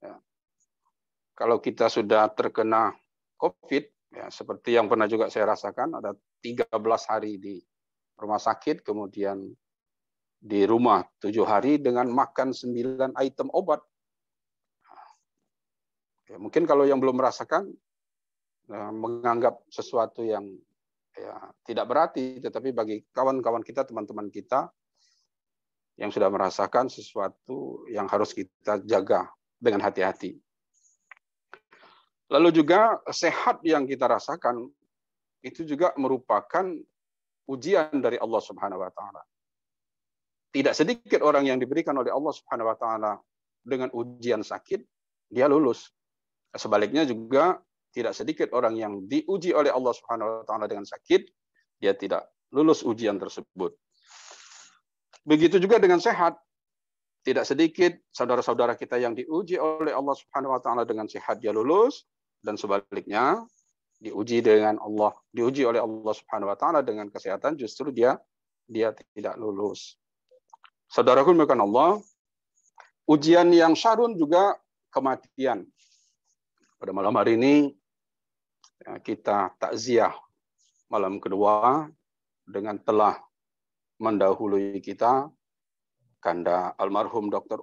Ya. Kalau kita sudah terkena COVID, ya, seperti yang pernah juga saya rasakan, ada 13 hari di rumah sakit, kemudian di rumah 7 hari dengan makan 9 item obat. Ya, mungkin kalau yang belum merasakan, menganggap sesuatu yang tidak berarti, tetapi bagi kawan-kawan kita, teman-teman kita yang sudah merasakan sesuatu yang harus kita jaga dengan hati-hati. Lalu juga sehat yang kita rasakan itu juga merupakan ujian dari Allah Subhanahu wa Ta'ala. Tidak sedikit orang yang diberikan oleh Allah Subhanahu wa Ta'ala dengan ujian sakit, dia lulus. Sebaliknya juga tidak sedikit orang yang diuji oleh Allah Subhanahu wa Ta'ala dengan sakit, dia tidak lulus ujian tersebut. Begitu juga dengan sehat. Tidak sedikit saudara-saudara kita yang diuji oleh Allah Subhanahu wa Ta'ala dengan sehat, dia lulus, dan sebaliknya diuji oleh Allah Subhanahu wa Ta'ala dengan kesehatan, justru dia tidak lulus. Saudaraku dimuliakan Allah, ujian yang syarun juga kematian. Pada malam hari ini kita takziah malam kedua dengan telah mendahului kita Kanda almarhum Dr.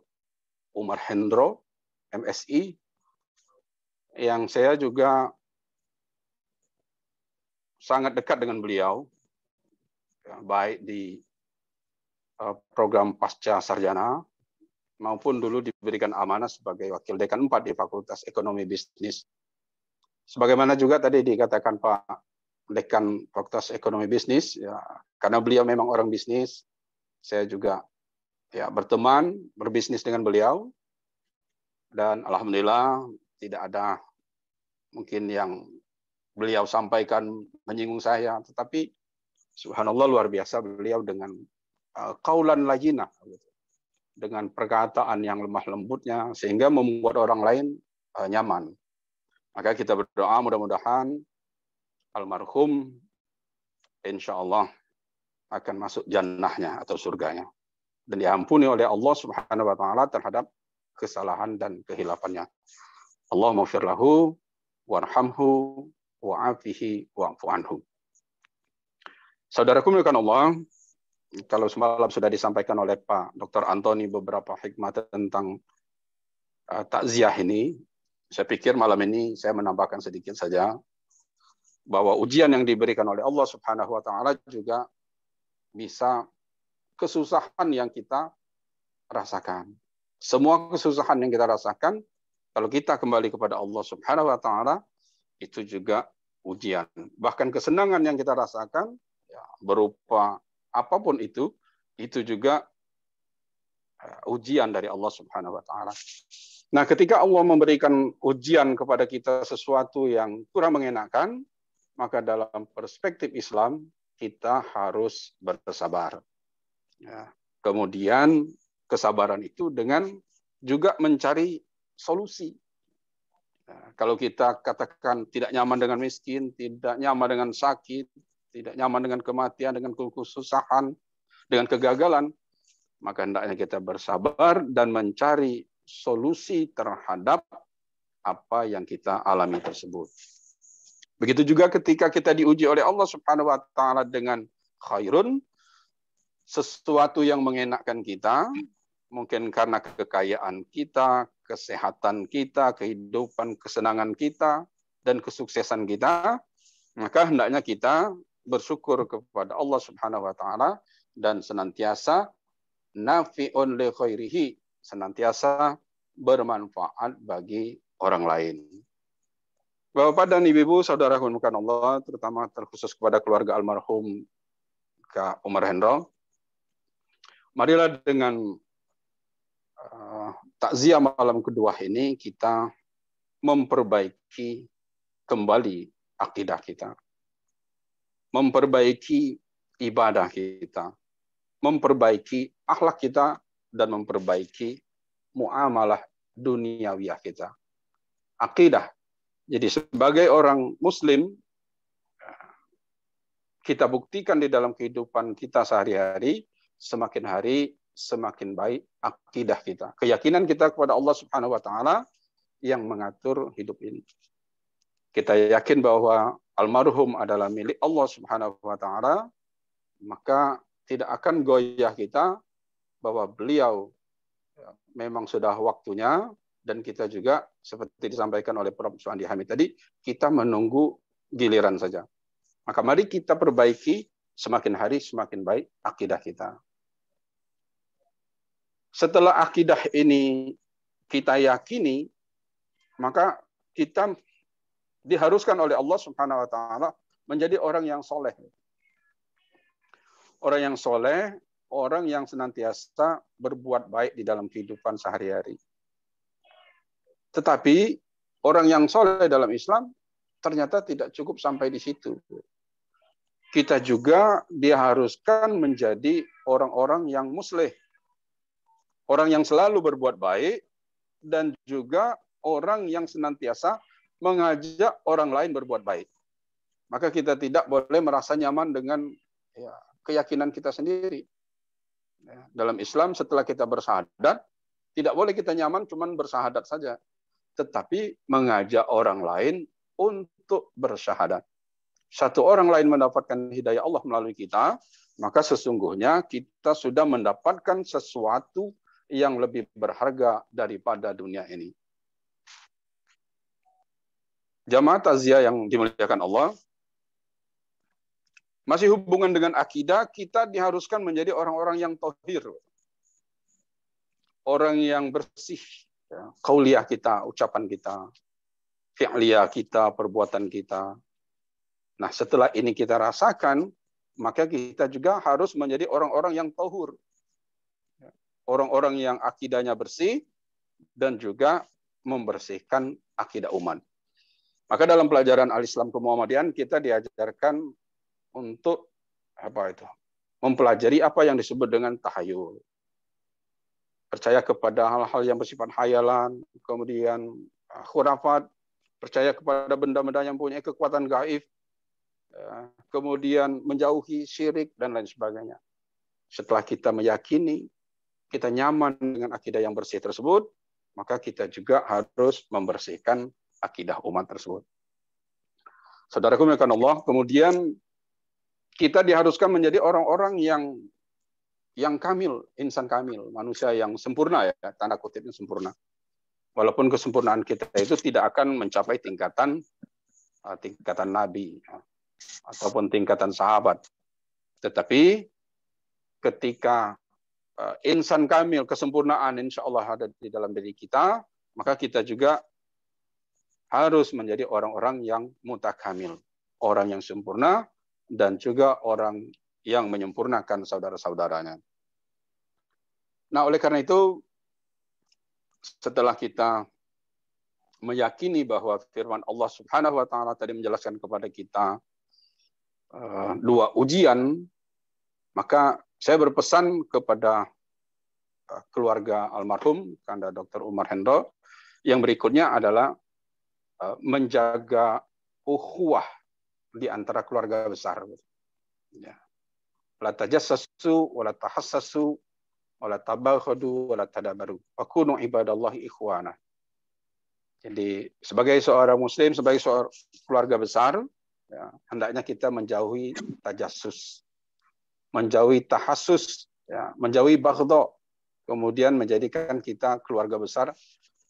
Umar Hendro, MSI, yang saya juga sangat dekat dengan beliau, baik di program pasca sarjana maupun dulu diberikan amanah sebagai wakil dekan 4 di Fakultas Ekonomi Bisnis. Sebagaimana juga tadi dikatakan Pak Dekan Fakultas Ekonomi Bisnis, ya, karena beliau memang orang bisnis, saya juga ya berteman, berbisnis dengan beliau, dan alhamdulillah tidak ada mungkin yang beliau sampaikan menyinggung saya, tetapi subhanallah luar biasa beliau dengan qaulan layyinah, dengan perkataan yang lemah lembutnya sehingga membuat orang lain nyaman. Maka kita berdoa mudah-mudahan almarhum insya Allah akan masuk jannahnya atau surganya dan diampuni oleh Allah Subhanahu wa taala terhadap kesalahan dan kehilafannya. Allahumma ighfir lahu warhamhu wa'afihi wa'fu anhu. Saudaraku dimuliakan Allah, kalau semalam sudah disampaikan oleh Pak Dr. Antoni beberapa hikmah tentang takziah ini, saya pikir malam ini saya menambahkan sedikit saja bahwa ujian yang diberikan oleh Allah Subhanahu wa taala juga bisa kesusahan yang kita rasakan. Semua kesusahan yang kita rasakan kalau kita kembali kepada Allah Subhanahu wa taala itu juga ujian. Bahkan kesenangan yang kita rasakan ya, berupa apapun itu juga ujian dari Allah Subhanahu wa taala. Nah, ketika Allah memberikan ujian kepada kita sesuatu yang kurang mengenakan, maka dalam perspektif Islam kita harus bersabar. Ya. Kemudian kesabaran itu dengan juga mencari solusi. Ya. Kalau kita katakan tidak nyaman dengan miskin, tidak nyaman dengan sakit, tidak nyaman dengan kematian, dengan kesusahan, dengan kegagalan, maka hendaknya kita bersabar dan mencari solusi terhadap apa yang kita alami tersebut. Begitu juga ketika kita diuji oleh Allah Subhanahu wa taala dengan khairun, sesuatu yang mengenakkan kita, mungkin karena kekayaan kita, kesehatan kita, kehidupan, kesenangan kita, dan kesuksesan kita, maka hendaknya kita bersyukur kepada Allah Subhanahu wa taala dan senantiasa nafi'un li khairihi, senantiasa bermanfaat bagi orang lain. Bapak dan Ibu, saudara dimuliakan Allah, terutama terkhusus kepada keluarga almarhum Kak Umar Hendro, marilah dengan takziah malam kedua ini kita memperbaiki kembali akidah kita, memperbaiki ibadah kita, memperbaiki akhlak kita, dan memperbaiki muamalah duniawiyah kita. Akidah. Jadi sebagai orang Muslim, kita buktikan di dalam kehidupan kita sehari-hari, semakin hari semakin baik akidah kita. Keyakinan kita kepada Allah Subhanahu wa taala yang mengatur hidup ini. Kita yakin bahwa almarhum adalah milik Allah Subhanahu wa taala, maka tidak akan goyah kita bahwa beliau memang sudah waktunya, dan kita juga seperti disampaikan oleh Prof. Suandi Hamid tadi, kita menunggu giliran saja. Maka mari kita perbaiki semakin hari semakin baik akidah kita. Setelah akidah ini kita yakini, maka kita diharuskan oleh Allah Subhanahu wa taala menjadi orang yang soleh. Orang yang soleh, orang yang senantiasa berbuat baik di dalam kehidupan sehari-hari. Tetapi orang yang soleh dalam Islam ternyata tidak cukup sampai di situ. Kita juga diharuskan menjadi orang-orang yang muslih. Orang yang selalu berbuat baik dan juga orang yang senantiasa mengajak orang lain berbuat baik. Maka kita tidak boleh merasa nyaman dengan keyakinan kita sendiri. Dalam Islam setelah kita bersyahadat, tidak boleh kita nyaman cuman bersyahadat saja, tetapi mengajak orang lain untuk bersyahadat. Satu orang lain mendapatkan hidayah Allah melalui kita, maka sesungguhnya kita sudah mendapatkan sesuatu yang lebih berharga daripada dunia ini. Jamaah takziah yang dimuliakan Allah, masih hubungan dengan akidah, kita diharuskan menjadi orang-orang yang tauhid, orang yang bersih. Qauliyah kita, ucapan kita, fi'liyah kita, perbuatan kita. Nah, setelah ini kita rasakan, maka kita juga harus menjadi orang-orang yang tauhur. Orang-orang yang akidahnya bersih dan juga membersihkan akidah umat. Maka dalam pelajaran Al-Islam Kemuhammadian kita diajarkan untuk mempelajari apa yang disebut dengan tahayul. Percaya kepada hal-hal yang bersifat hayalan, kemudian khurafat, percaya kepada benda-benda yang punya kekuatan gaib, kemudian menjauhi syirik dan lain sebagainya. Setelah kita meyakini, kita nyaman dengan akidah yang bersih tersebut, maka kita juga harus membersihkan akidah umat tersebut. Saudaraku muliakan Allah, kemudian kita diharuskan menjadi orang-orang yang kamil, insan kamil, manusia yang sempurna, ya, tanda kutipnya sempurna. Walaupun kesempurnaan kita itu tidak akan mencapai tingkatan nabi ataupun tingkatan sahabat. Tetapi ketika insan kamil, kesempurnaan insya Allah ada di dalam diri kita, maka kita juga harus menjadi orang-orang yang mutakamil, orang yang sempurna, dan juga orang yang menyempurnakan saudara-saudaranya. Nah, oleh karena itu, setelah kita meyakini bahwa firman Allah Subhanahu wa Ta'ala tadi menjelaskan kepada kita dua ujian, maka saya berpesan kepada keluarga almarhum Kanda Dr. Umar Hendro, yang berikutnya adalah menjaga ukhuwah di antara keluarga besar. Ya. La tajassasu wa la tahassasu wa la tabaghadu wa la tadabaru. Wa kunu ibadallahi ikhwana. Jadi sebagai seorang muslim, sebagai seorang keluarga besar, ya, hendaknya kita menjauhi tajassus, menjauhi tahassus, ya, menjauhi baghdha, kemudian menjadikan kita keluarga besar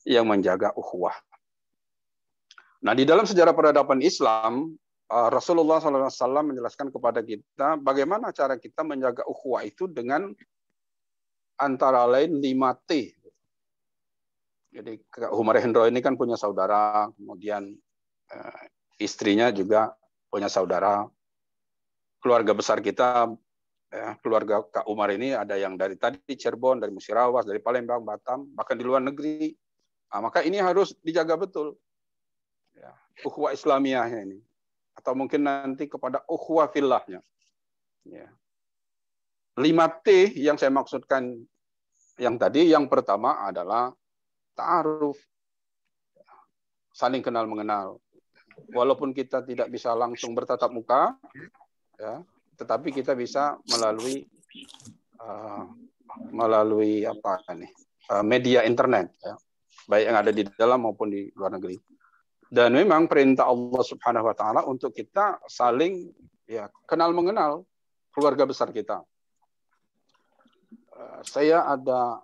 yang menjaga ukhuwah. Nah, di dalam sejarah peradaban Islam, Rasulullah SAW menjelaskan kepada kita bagaimana cara kita menjaga ukhuwah itu dengan antara lain 5T. Jadi Umar Hendro ini kan punya saudara, kemudian istrinya juga punya saudara. Keluarga besar kita, keluarga Kak Umar ini ada yang dari tadi Cirebon, dari Musirawas, dari Palembang, Batam, bahkan di luar negeri. Nah, maka ini harus dijaga betul. Ya, ukhuwah Islamiyahnya ini. Atau mungkin nanti kepada ukhuwah fillahnya. Ya. 5T yang saya maksudkan yang tadi, yang pertama adalah ta'aruf. Saling kenal mengenal. Walaupun kita tidak bisa langsung bertatap muka, ya, tetapi kita bisa melalui media internet, ya, baik yang ada di dalam maupun di luar negeri. Dan memang perintah Allah Subhanahu wa Ta'ala untuk kita saling, ya, kenal mengenal keluarga besar kita. Saya ada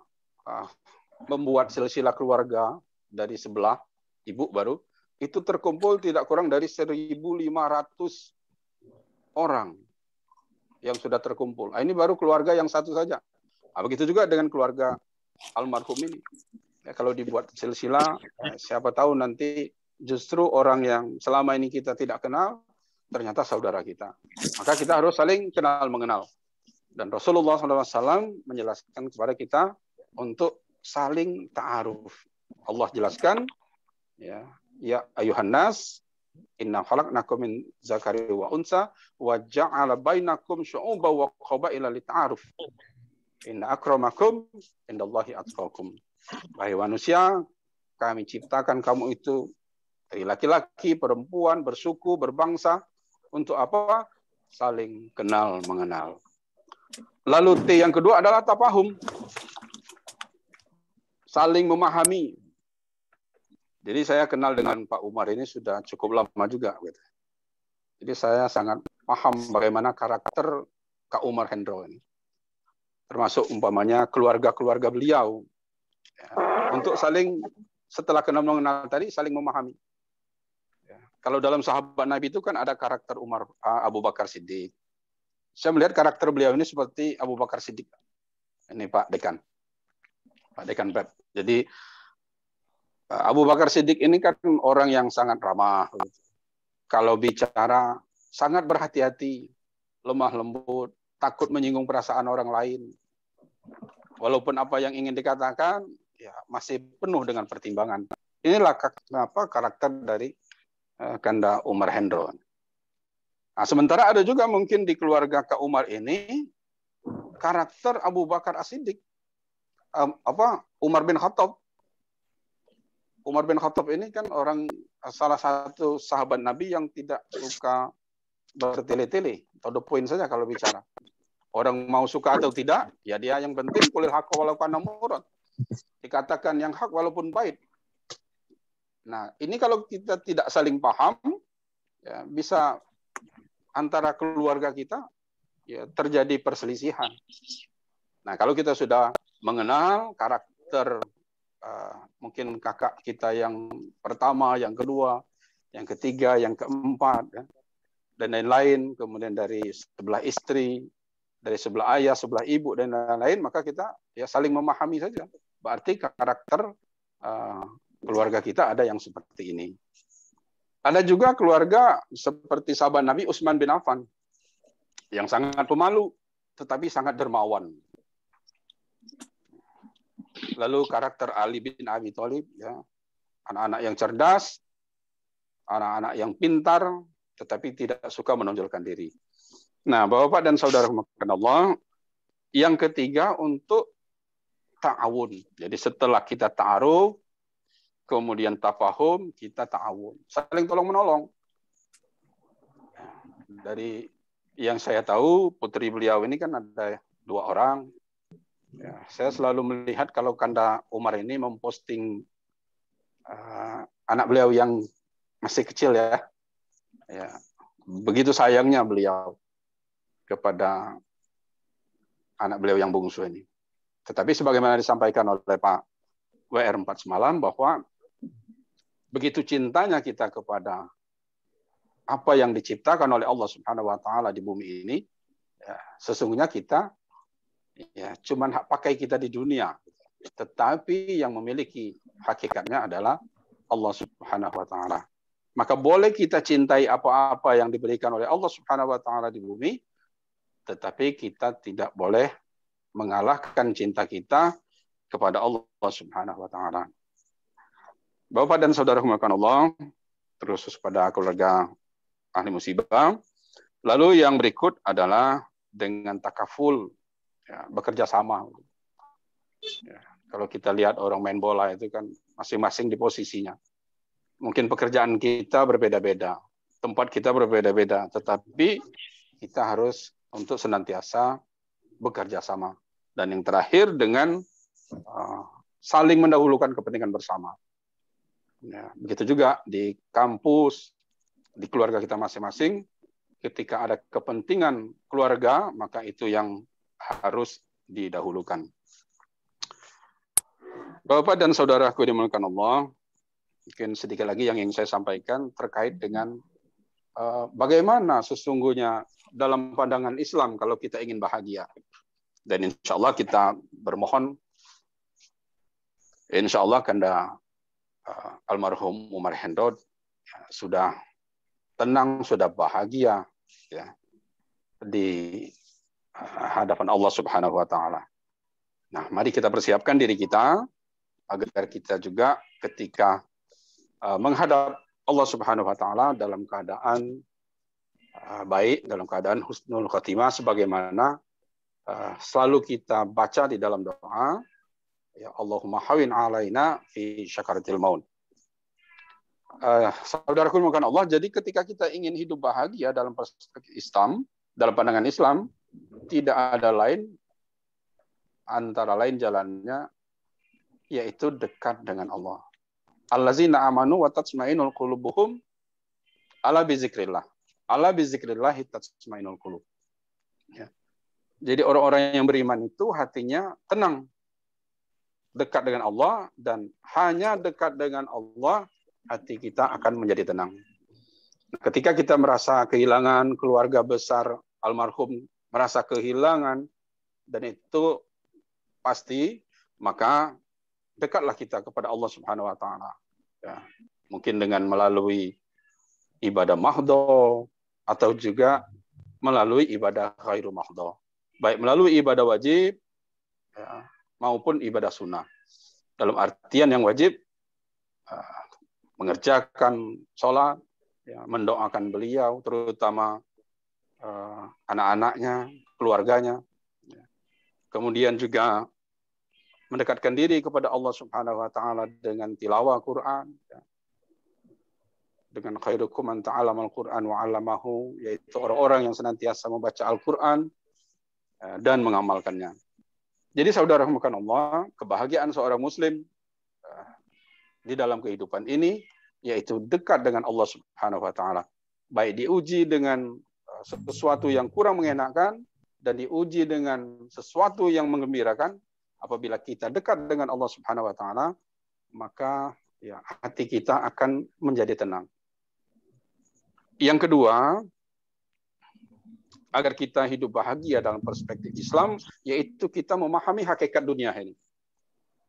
membuat silsilah keluarga dari sebelah ibu baru, itu terkumpul tidak kurang dari 1.500 orang yang sudah terkumpul. Ini baru keluarga yang satu saja. Begitu juga dengan keluarga almarhum ini. Ya, kalau dibuat silsilah, siapa tahu nanti justru orang yang selama ini kita tidak kenal, ternyata saudara kita. Maka kita harus saling kenal mengenal. Dan Rasulullah SAW menjelaskan kepada kita untuk saling ta'aruf. Allah jelaskan, ya ayuhan nas, inna khalaqnakum min zakari wa unsa, wa ja'ala bainakum syu'uban wa qabaila lita'aruf. Inna akramakum indallahi atqakum. Wahai manusia, kami ciptakan kamu itu dari laki-laki, perempuan, bersuku, berbangsa. Untuk apa? Saling kenal mengenal. Lalu T yang kedua adalah tafahum. Saling memahami. Jadi saya kenal dengan Pak Umar ini sudah cukup lama juga. Gitu. Jadi saya sangat paham bagaimana karakter Kak Umar Hendro ini. Termasuk umpamanya keluarga-keluarga beliau. Ya, untuk saling, setelah kenal mengenal tadi, saling memahami. Ya, kalau dalam sahabat Nabi itu kan ada karakter Abu Bakar Siddiq. Saya melihat karakter beliau ini seperti Abu Bakar Siddiq. Ini Pak Dekan. Pak Dekan Pep. Jadi Abu Bakar Siddiq ini kan orang yang sangat ramah. Kalau bicara sangat berhati-hati, lemah lembut, takut menyinggung perasaan orang lain. Walaupun apa yang ingin dikatakan ya masih penuh dengan pertimbangan. Inilah karakter dari Kanda Umar Hendro. Nah, sementara ada juga mungkin di keluarga Kak Umar ini karakter Abu Bakar As-Siddiq. Umar bin Khattab. Umar bin Khattab ini kan salah satu sahabat Nabi yang tidak suka bertele-tele, to the point saja kalau bicara. Orang mau suka atau tidak, ya dia yang penting kulil haqq walau kana murad. Dikatakan yang hak walaupun pahit. Nah, ini kalau kita tidak saling paham, ya bisa antara keluarga kita ya terjadi perselisihan. Nah, kalau kita sudah mengenal karakter mungkin kakak kita yang pertama, yang kedua, yang ketiga, yang keempat, ya, dan lain-lain, kemudian dari sebelah istri, dari sebelah ayah, sebelah ibu, dan lain-lain, maka kita ya saling memahami saja. Berarti karakter keluarga kita ada yang seperti ini. Ada juga keluarga seperti sahabat Nabi Utsman bin Affan, yang sangat pemalu, tetapi sangat dermawan. Lalu karakter Ali bin Abi Thalib, ya, anak-anak yang cerdas, anak-anak yang pintar, tetapi tidak suka menonjolkan diri. Nah, Bapak dan Saudara Allah, yang ketiga untuk ta'awun. Jadi setelah kita ta'aruf, kemudian tafahum, kita ta'awun. Saling tolong-menolong. Dari yang saya tahu, putri beliau ini kan ada 2 orang. Ya, saya selalu melihat kalau Kanda Umar ini memposting anak beliau yang masih kecil ya. Ya, begitu sayangnya beliau kepada anak beliau yang bungsu ini. Tetapi sebagaimana disampaikan oleh Pak WR4 semalam bahwa begitu cintanya kita kepada apa yang diciptakan oleh Allah Subhanahu wa taala di bumi ini, ya, sesungguhnya kita ya cuman hak pakai kita di dunia, tetapi yang memiliki hakikatnya adalah Allah Subhanahu wa taala. Maka boleh kita cintai apa-apa yang diberikan oleh Allah Subhanahu wa taala di bumi, tetapi kita tidak boleh mengalahkan cinta kita kepada Allah Subhanahu wa taala. Bapak dan Saudara Allah, terus pada keluarga ahli musibah. Lalu yang berikut adalah dengan takaful, ya, bekerja sama. Ya, kalau kita lihat orang main bola itu kan masing-masing di posisinya. Mungkin pekerjaan kita berbeda-beda, tempat kita berbeda-beda, tetapi kita harus untuk senantiasa bekerja sama. Dan yang terakhir dengan saling mendahulukan kepentingan bersama. Ya, begitu juga di kampus, di keluarga kita masing-masing, ketika ada kepentingan keluarga, maka itu yang harus didahulukan. Bapak dan saudaraku dimuliakan Allah, mungkin sedikit lagi yang ingin saya sampaikan terkait dengan bagaimana sesungguhnya dalam pandangan Islam kalau kita ingin bahagia. Dan insya Allah kita bermohon, insya Allah Kanda almarhum Umar Hendro sudah tenang, sudah bahagia ya, di hadapan Allah Subhanahu wa taala. Nah, mari kita persiapkan diri kita agar kita juga ketika menghadap Allah Subhanahu wa taala dalam keadaan baik, dalam keadaan husnul khotimah sebagaimana selalu kita baca di dalam doa, ya Allahumma hawin alaina fi syakaratil maut. Saudaraku dimuliakan Allah, jadi ketika kita ingin hidup bahagia dalam perspektif Islam, dalam pandangan Islam, tidak ada lain antara lain jalannya yaitu dekat dengan Allah. Allazina amanu wa tatma'innul qulubuhum ala bizikrillah. Ala bizikrillah tatma'innul qulub. Ya. Jadi orang-orang yang beriman itu hatinya tenang, dekat dengan Allah, dan hanya dekat dengan Allah hati kita akan menjadi tenang. Ketika kita merasa kehilangan keluarga besar almarhum, merasa kehilangan, dan itu pasti, maka dekatlah kita kepada Allah Subhanahu wa taala. Ya, mungkin dengan melalui ibadah mahdoh atau juga melalui ibadah khairu mahdoh. Baik melalui ibadah wajib ya, maupun ibadah sunnah. Dalam artian yang wajib mengerjakan sholat, ya, mendoakan beliau, terutama anak-anaknya, keluarganya. Ya. Kemudian juga mendekatkan diri kepada Allah Subhanahu wa taala dengan tilawah Quran, ya. Dengan khairukum man ta'allamal Quran wa 'allamahu, yaitu orang-orang yang senantiasa membaca Al-Qur'an dan mengamalkannya. Jadi saudara rahmatkan Allah, kebahagiaan seorang muslim di dalam kehidupan ini yaitu dekat dengan Allah Subhanahu wa taala. Baik diuji dengan sesuatu yang kurang mengenakan dan diuji dengan sesuatu yang menggembirakan. Apabila kita dekat dengan Allah Subhanahu wa taala, maka ya hati kita akan menjadi tenang. Yang kedua, agar kita hidup bahagia dalam perspektif Islam, yaitu kita memahami hakikat dunia ini.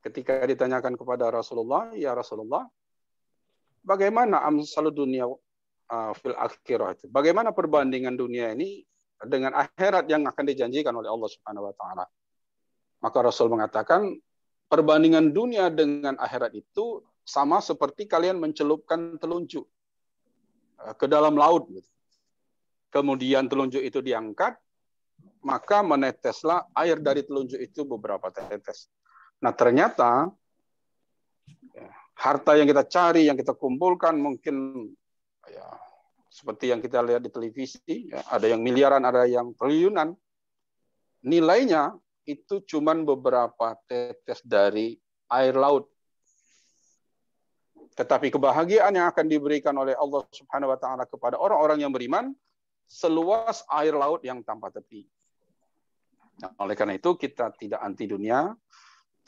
Ketika ditanyakan kepada Rasulullah, ya Rasulullah, bagaimana amsal dunia fil akhirah itu? Bagaimana perbandingan dunia ini dengan akhirat yang akan dijanjikan oleh Allah Subhanahu wa taala? Maka Rasul mengatakan, perbandingan dunia dengan akhirat itu sama seperti kalian mencelupkan telunjuk ke dalam laut. Kemudian telunjuk itu diangkat, maka meneteslah air dari telunjuk itu beberapa tetes. Nah ternyata ya, harta yang kita cari, yang kita kumpulkan mungkin ya, seperti yang kita lihat di televisi, ya, ada yang miliaran, ada yang triliunan. Nilainya itu cuma beberapa tetes dari air laut. Tetapi kebahagiaan yang akan diberikan oleh Allah Subhanahu wa taala kepada orang-orang yang beriman seluas air laut yang tanpa tepi. Nah, oleh karena itu kita tidak anti dunia,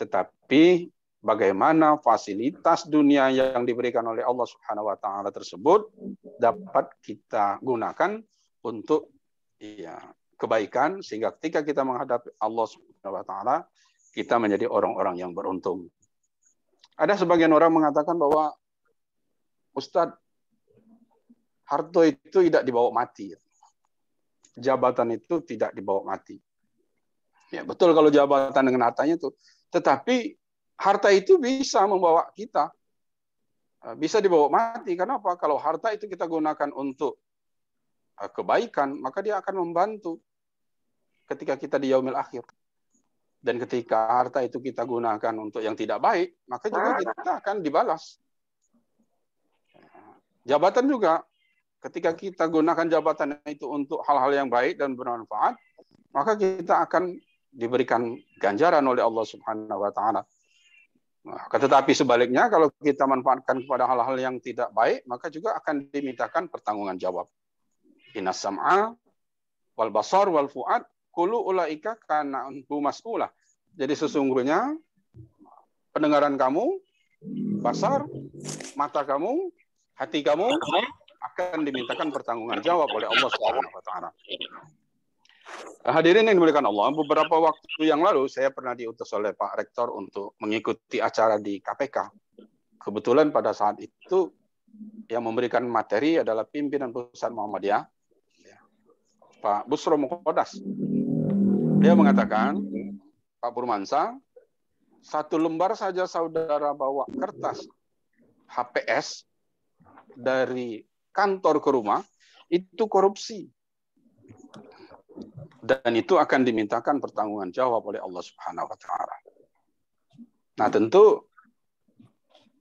tetapi bagaimana fasilitas dunia yang diberikan oleh Allah Subhanahu wa taala tersebut dapat kita gunakan untuk ya, kebaikan, sehingga ketika kita menghadapi Allah Subhanahu wa taala kita menjadi orang-orang yang beruntung. Ada sebagian orang mengatakan bahwa Ustadz, harta itu tidak dibawa mati. Jabatan itu tidak dibawa mati. Ya, betul kalau jabatan dengan hartanya itu. Tetapi harta itu bisa membawa kita. Bisa dibawa mati. Kenapa? Kalau harta itu kita gunakan untuk kebaikan, maka dia akan membantu ketika kita di yaumil akhir. Dan ketika harta itu kita gunakan untuk yang tidak baik, maka juga kita akan dibalas. Jabatan juga, ketika kita gunakan jabatan itu untuk hal-hal yang baik dan bermanfaat, maka kita akan diberikan ganjaran oleh Allah Subhanahu wa taala. Nah, tetapi sebaliknya, kalau kita manfaatkan kepada hal-hal yang tidak baik, maka juga akan dimintakan pertanggunggan jawab. Innas sam'a wal basar wal fuad kullu ulaika kana anhu mas'ulah. Jadi sesungguhnya pendengaran kamu, basar, mata kamu, hati kamu akan dimintakan pertanggungan jawab oleh Allah Subhanahu wa taala. Hadirin yang dimuliakan Allah, beberapa waktu yang lalu saya pernah diutus oleh Pak Rektor untuk mengikuti acara di KPK. Kebetulan pada saat itu yang memberikan materi adalah pimpinan pusat Muhammadiyah, Pak Busro Mukodas. Dia mengatakan, Pak Purmansa, satu lembar saja saudara bawa kertas HPS dari kantor ke rumah, itu korupsi. Dan itu akan dimintakan pertanggungan jawab oleh Allah Subhanahu wa taala. Nah, tentu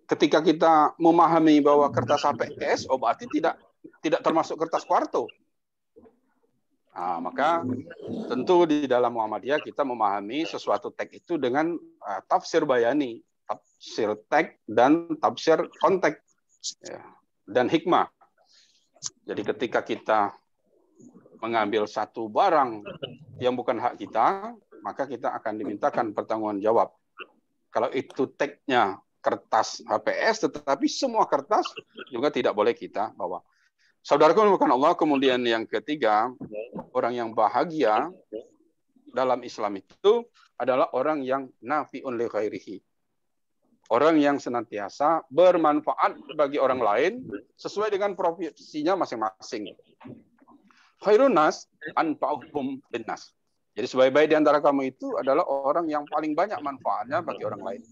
ketika kita memahami bahwa kertas HPS berarti tidak termasuk kertas kuarto. Nah, maka tentu di dalam Muhammadiyah kita memahami sesuatu teks itu dengan tafsir bayani, tafsir teks dan tafsir konteks, ya, dan hikmah. Jadi ketika kita mengambil satu barang yang bukan hak kita, maka kita akan dimintakan pertanggungjawaban jawab. Kalau itu teksnya kertas HPS, tetapi semua kertas juga tidak boleh kita bawa. Saudaraku bukan Allah, kemudian yang ketiga, orang yang bahagia dalam Islam itu adalah orang yang nafi'un li ghairihi. Orang yang senantiasa bermanfaat bagi orang lain sesuai dengan profesinya masing-masing. Khairun nas anfa'uhum linnas. Jadi sebaik-baik di antara kamu itu adalah orang yang paling banyak manfaatnya bagi orang lain.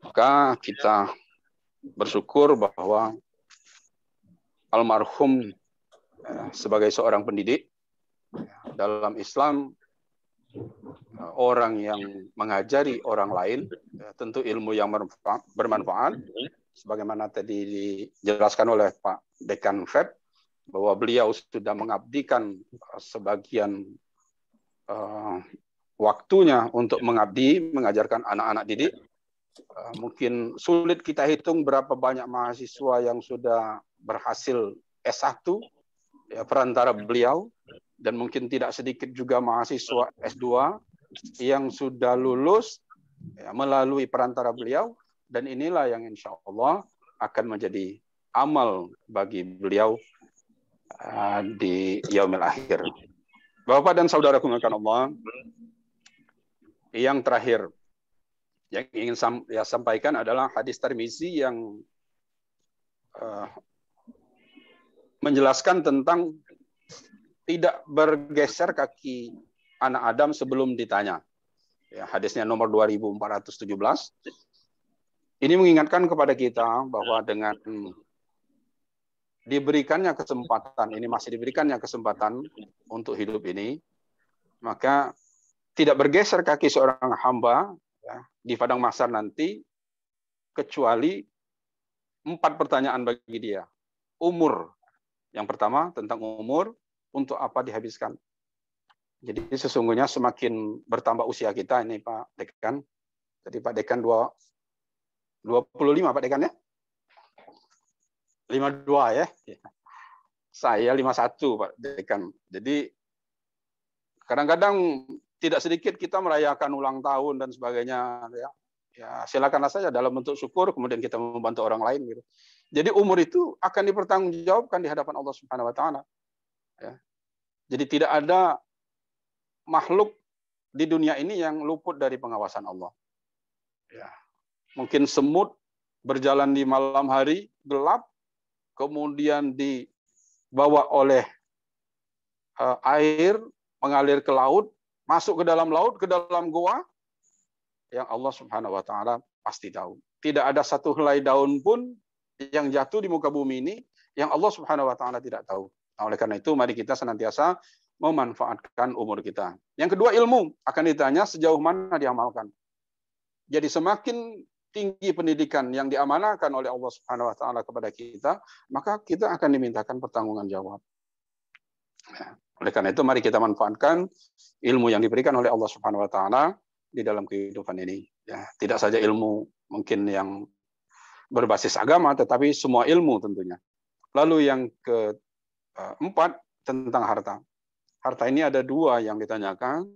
Maka kita bersyukur bahwa almarhum sebagai seorang pendidik dalam Islam, orang yang mengajari orang lain, tentu ilmu yang bermanfaat, sebagaimana tadi dijelaskan oleh Pak Dekan FEB, bahwa beliau sudah mengabdikan sebagian waktunya untuk mengabdi, mengajarkan anak-anak didik. Mungkin sulit kita hitung berapa banyak mahasiswa yang sudah berhasil S1 ya, perantara beliau, dan mungkin tidak sedikit juga mahasiswa S2 yang sudah lulus ya, melalui perantara beliau, dan inilah yang insya Allah akan menjadi amal bagi beliau di yaumil akhir. Bapak dan saudaraku yang Allah, yang terakhir yang ingin saya sampaikan adalah hadis Tirmizi yang menjelaskan tentang tidak bergeser kaki anak Adam sebelum ditanya. Ya, hadisnya nomor 2417. Ini mengingatkan kepada kita bahwa dengan diberikannya kesempatan, ini masih diberikannya kesempatan untuk hidup ini, maka tidak bergeser kaki seorang hamba ya, di padang mahsyar nanti, kecuali 4 pertanyaan bagi dia. Umur. Yang pertama tentang umur, untuk apa dihabiskan. Jadi sesungguhnya semakin bertambah usia kita ini Pak Dekan. Jadi Pak Dekan 25 Pak Dekan ya? 52 ya? Saya 51 Pak Dekan. Jadi kadang-kadang tidak sedikit kita merayakan ulang tahun dan sebagainya ya. Ya silakanlah saja dalam bentuk syukur, kemudian kita membantu orang lain gitu. Jadi umur itu akan dipertanggungjawabkan di hadapan Allah Subhanahu wa taala. Ya. Jadi tidak ada makhluk di dunia ini yang luput dari pengawasan Allah. Ya. Mungkin semut berjalan di malam hari gelap, kemudian dibawa oleh air mengalir ke laut, masuk ke dalam laut, ke dalam goa, yang Allah Subhanahu wa taala pasti tahu. Tidak ada satu helai daun pun yang jatuh di muka bumi ini yang Allah Subhanahu wa taala tidak tahu. Nah, oleh karena itu mari kita senantiasa memanfaatkan umur kita. Yang kedua, ilmu akan ditanya sejauh mana diamalkan. Jadi semakin tinggi pendidikan yang diamanahkan oleh Allah Subhanahu wa taala kepada kita, maka kita akan dimintakan pertanggungjawaban jawab. Ya. Oleh karena itu mari kita manfaatkan ilmu yang diberikan oleh Allah Subhanahu wa taala di dalam kehidupan ini. Ya, tidak saja ilmu mungkin yang berbasis agama, tetapi semua ilmu tentunya. Lalu yang keempat tentang harta. Harta ini ada 2 yang ditanyakan.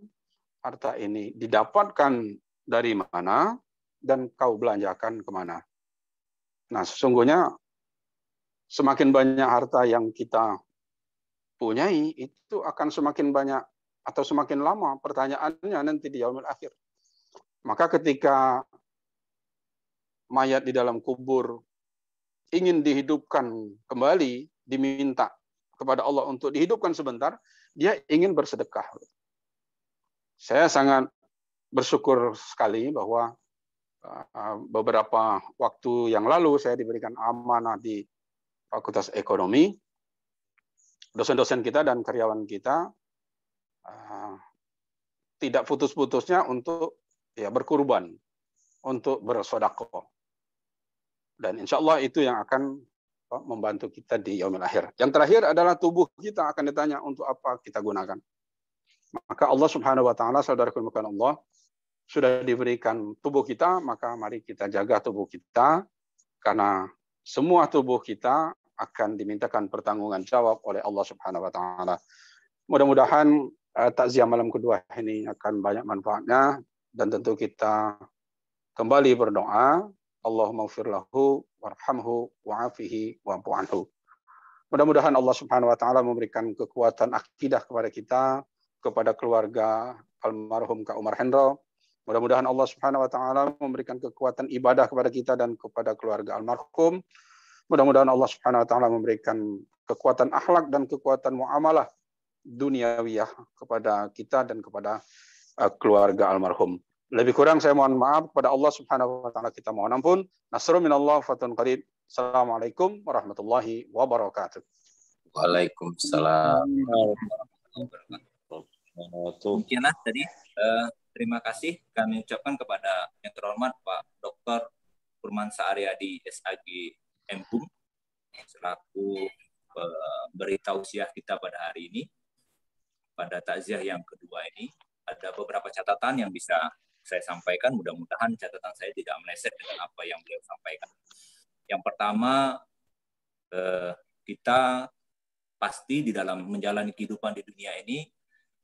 Harta ini didapatkan dari mana dan kau belanjakan kemana. Nah, sesungguhnya semakin banyak harta yang kita punyai, itu akan semakin banyak atau semakin lama pertanyaannya nanti di yaumil akhir. Maka ketika mayat di dalam kubur ingin dihidupkan kembali, diminta kepada Allah untuk dihidupkan sebentar, dia ingin bersedekah. Saya sangat bersyukur sekali bahwa beberapa waktu yang lalu saya diberikan amanah di Fakultas Ekonomi. Dosen-dosen kita dan karyawan kita tidak putus-putusnya untuk ya berkurban, untuk bersedekah. Dan insya Allah itu yang akan membantu kita di yaumil akhir. Yang terakhir adalah tubuh kita akan ditanya untuk apa kita gunakan. Maka Allah Subhanahu wa taala, saudaraku Allah, sudah diberikan tubuh kita, maka mari kita jaga tubuh kita, karena semua tubuh kita akan dimintakan pertanggungan jawab oleh Allah Subhanahu wa taala. Mudah-mudahan takziah malam kedua ini akan banyak manfaatnya, dan tentu kita kembali berdoa, Allahumma ighfir lahu warhamhu wa'afihi wa'fu anhu. Mudah-mudahan Allah Subhanahu wa taala memberikan kekuatan akidah kepada kita, kepada keluarga almarhum Kak Umar Hendro. Mudah-mudahan Allah Subhanahu wa taala memberikan kekuatan ibadah kepada kita dan kepada keluarga almarhum. Mudah-mudahan Allah Subhanahu wa taala memberikan kekuatan akhlak dan kekuatan muamalah duniawiyah kepada kita dan kepada keluarga almarhum. Lebih kurang saya mohon maaf kepada Allah Subhanahu wa taala, kita mohon ampun. Nasrun minallah fatun qarib. Assalamualaikum warahmatullahi wabarakatuh. Waalaikumsalam. Mungkinlah tadi terima kasih kami ucapkan kepada yang terhormat Pak Dr. Furmansa Aryadi SAG MHUM selaku beri tausiah kita pada hari ini. Pada takziah yang kedua ini ada beberapa catatan yang bisa saya sampaikan. Mudah-mudahan catatan saya tidak meleset dengan apa yang beliau sampaikan. Yang pertama, kita pasti di dalam menjalani kehidupan di dunia ini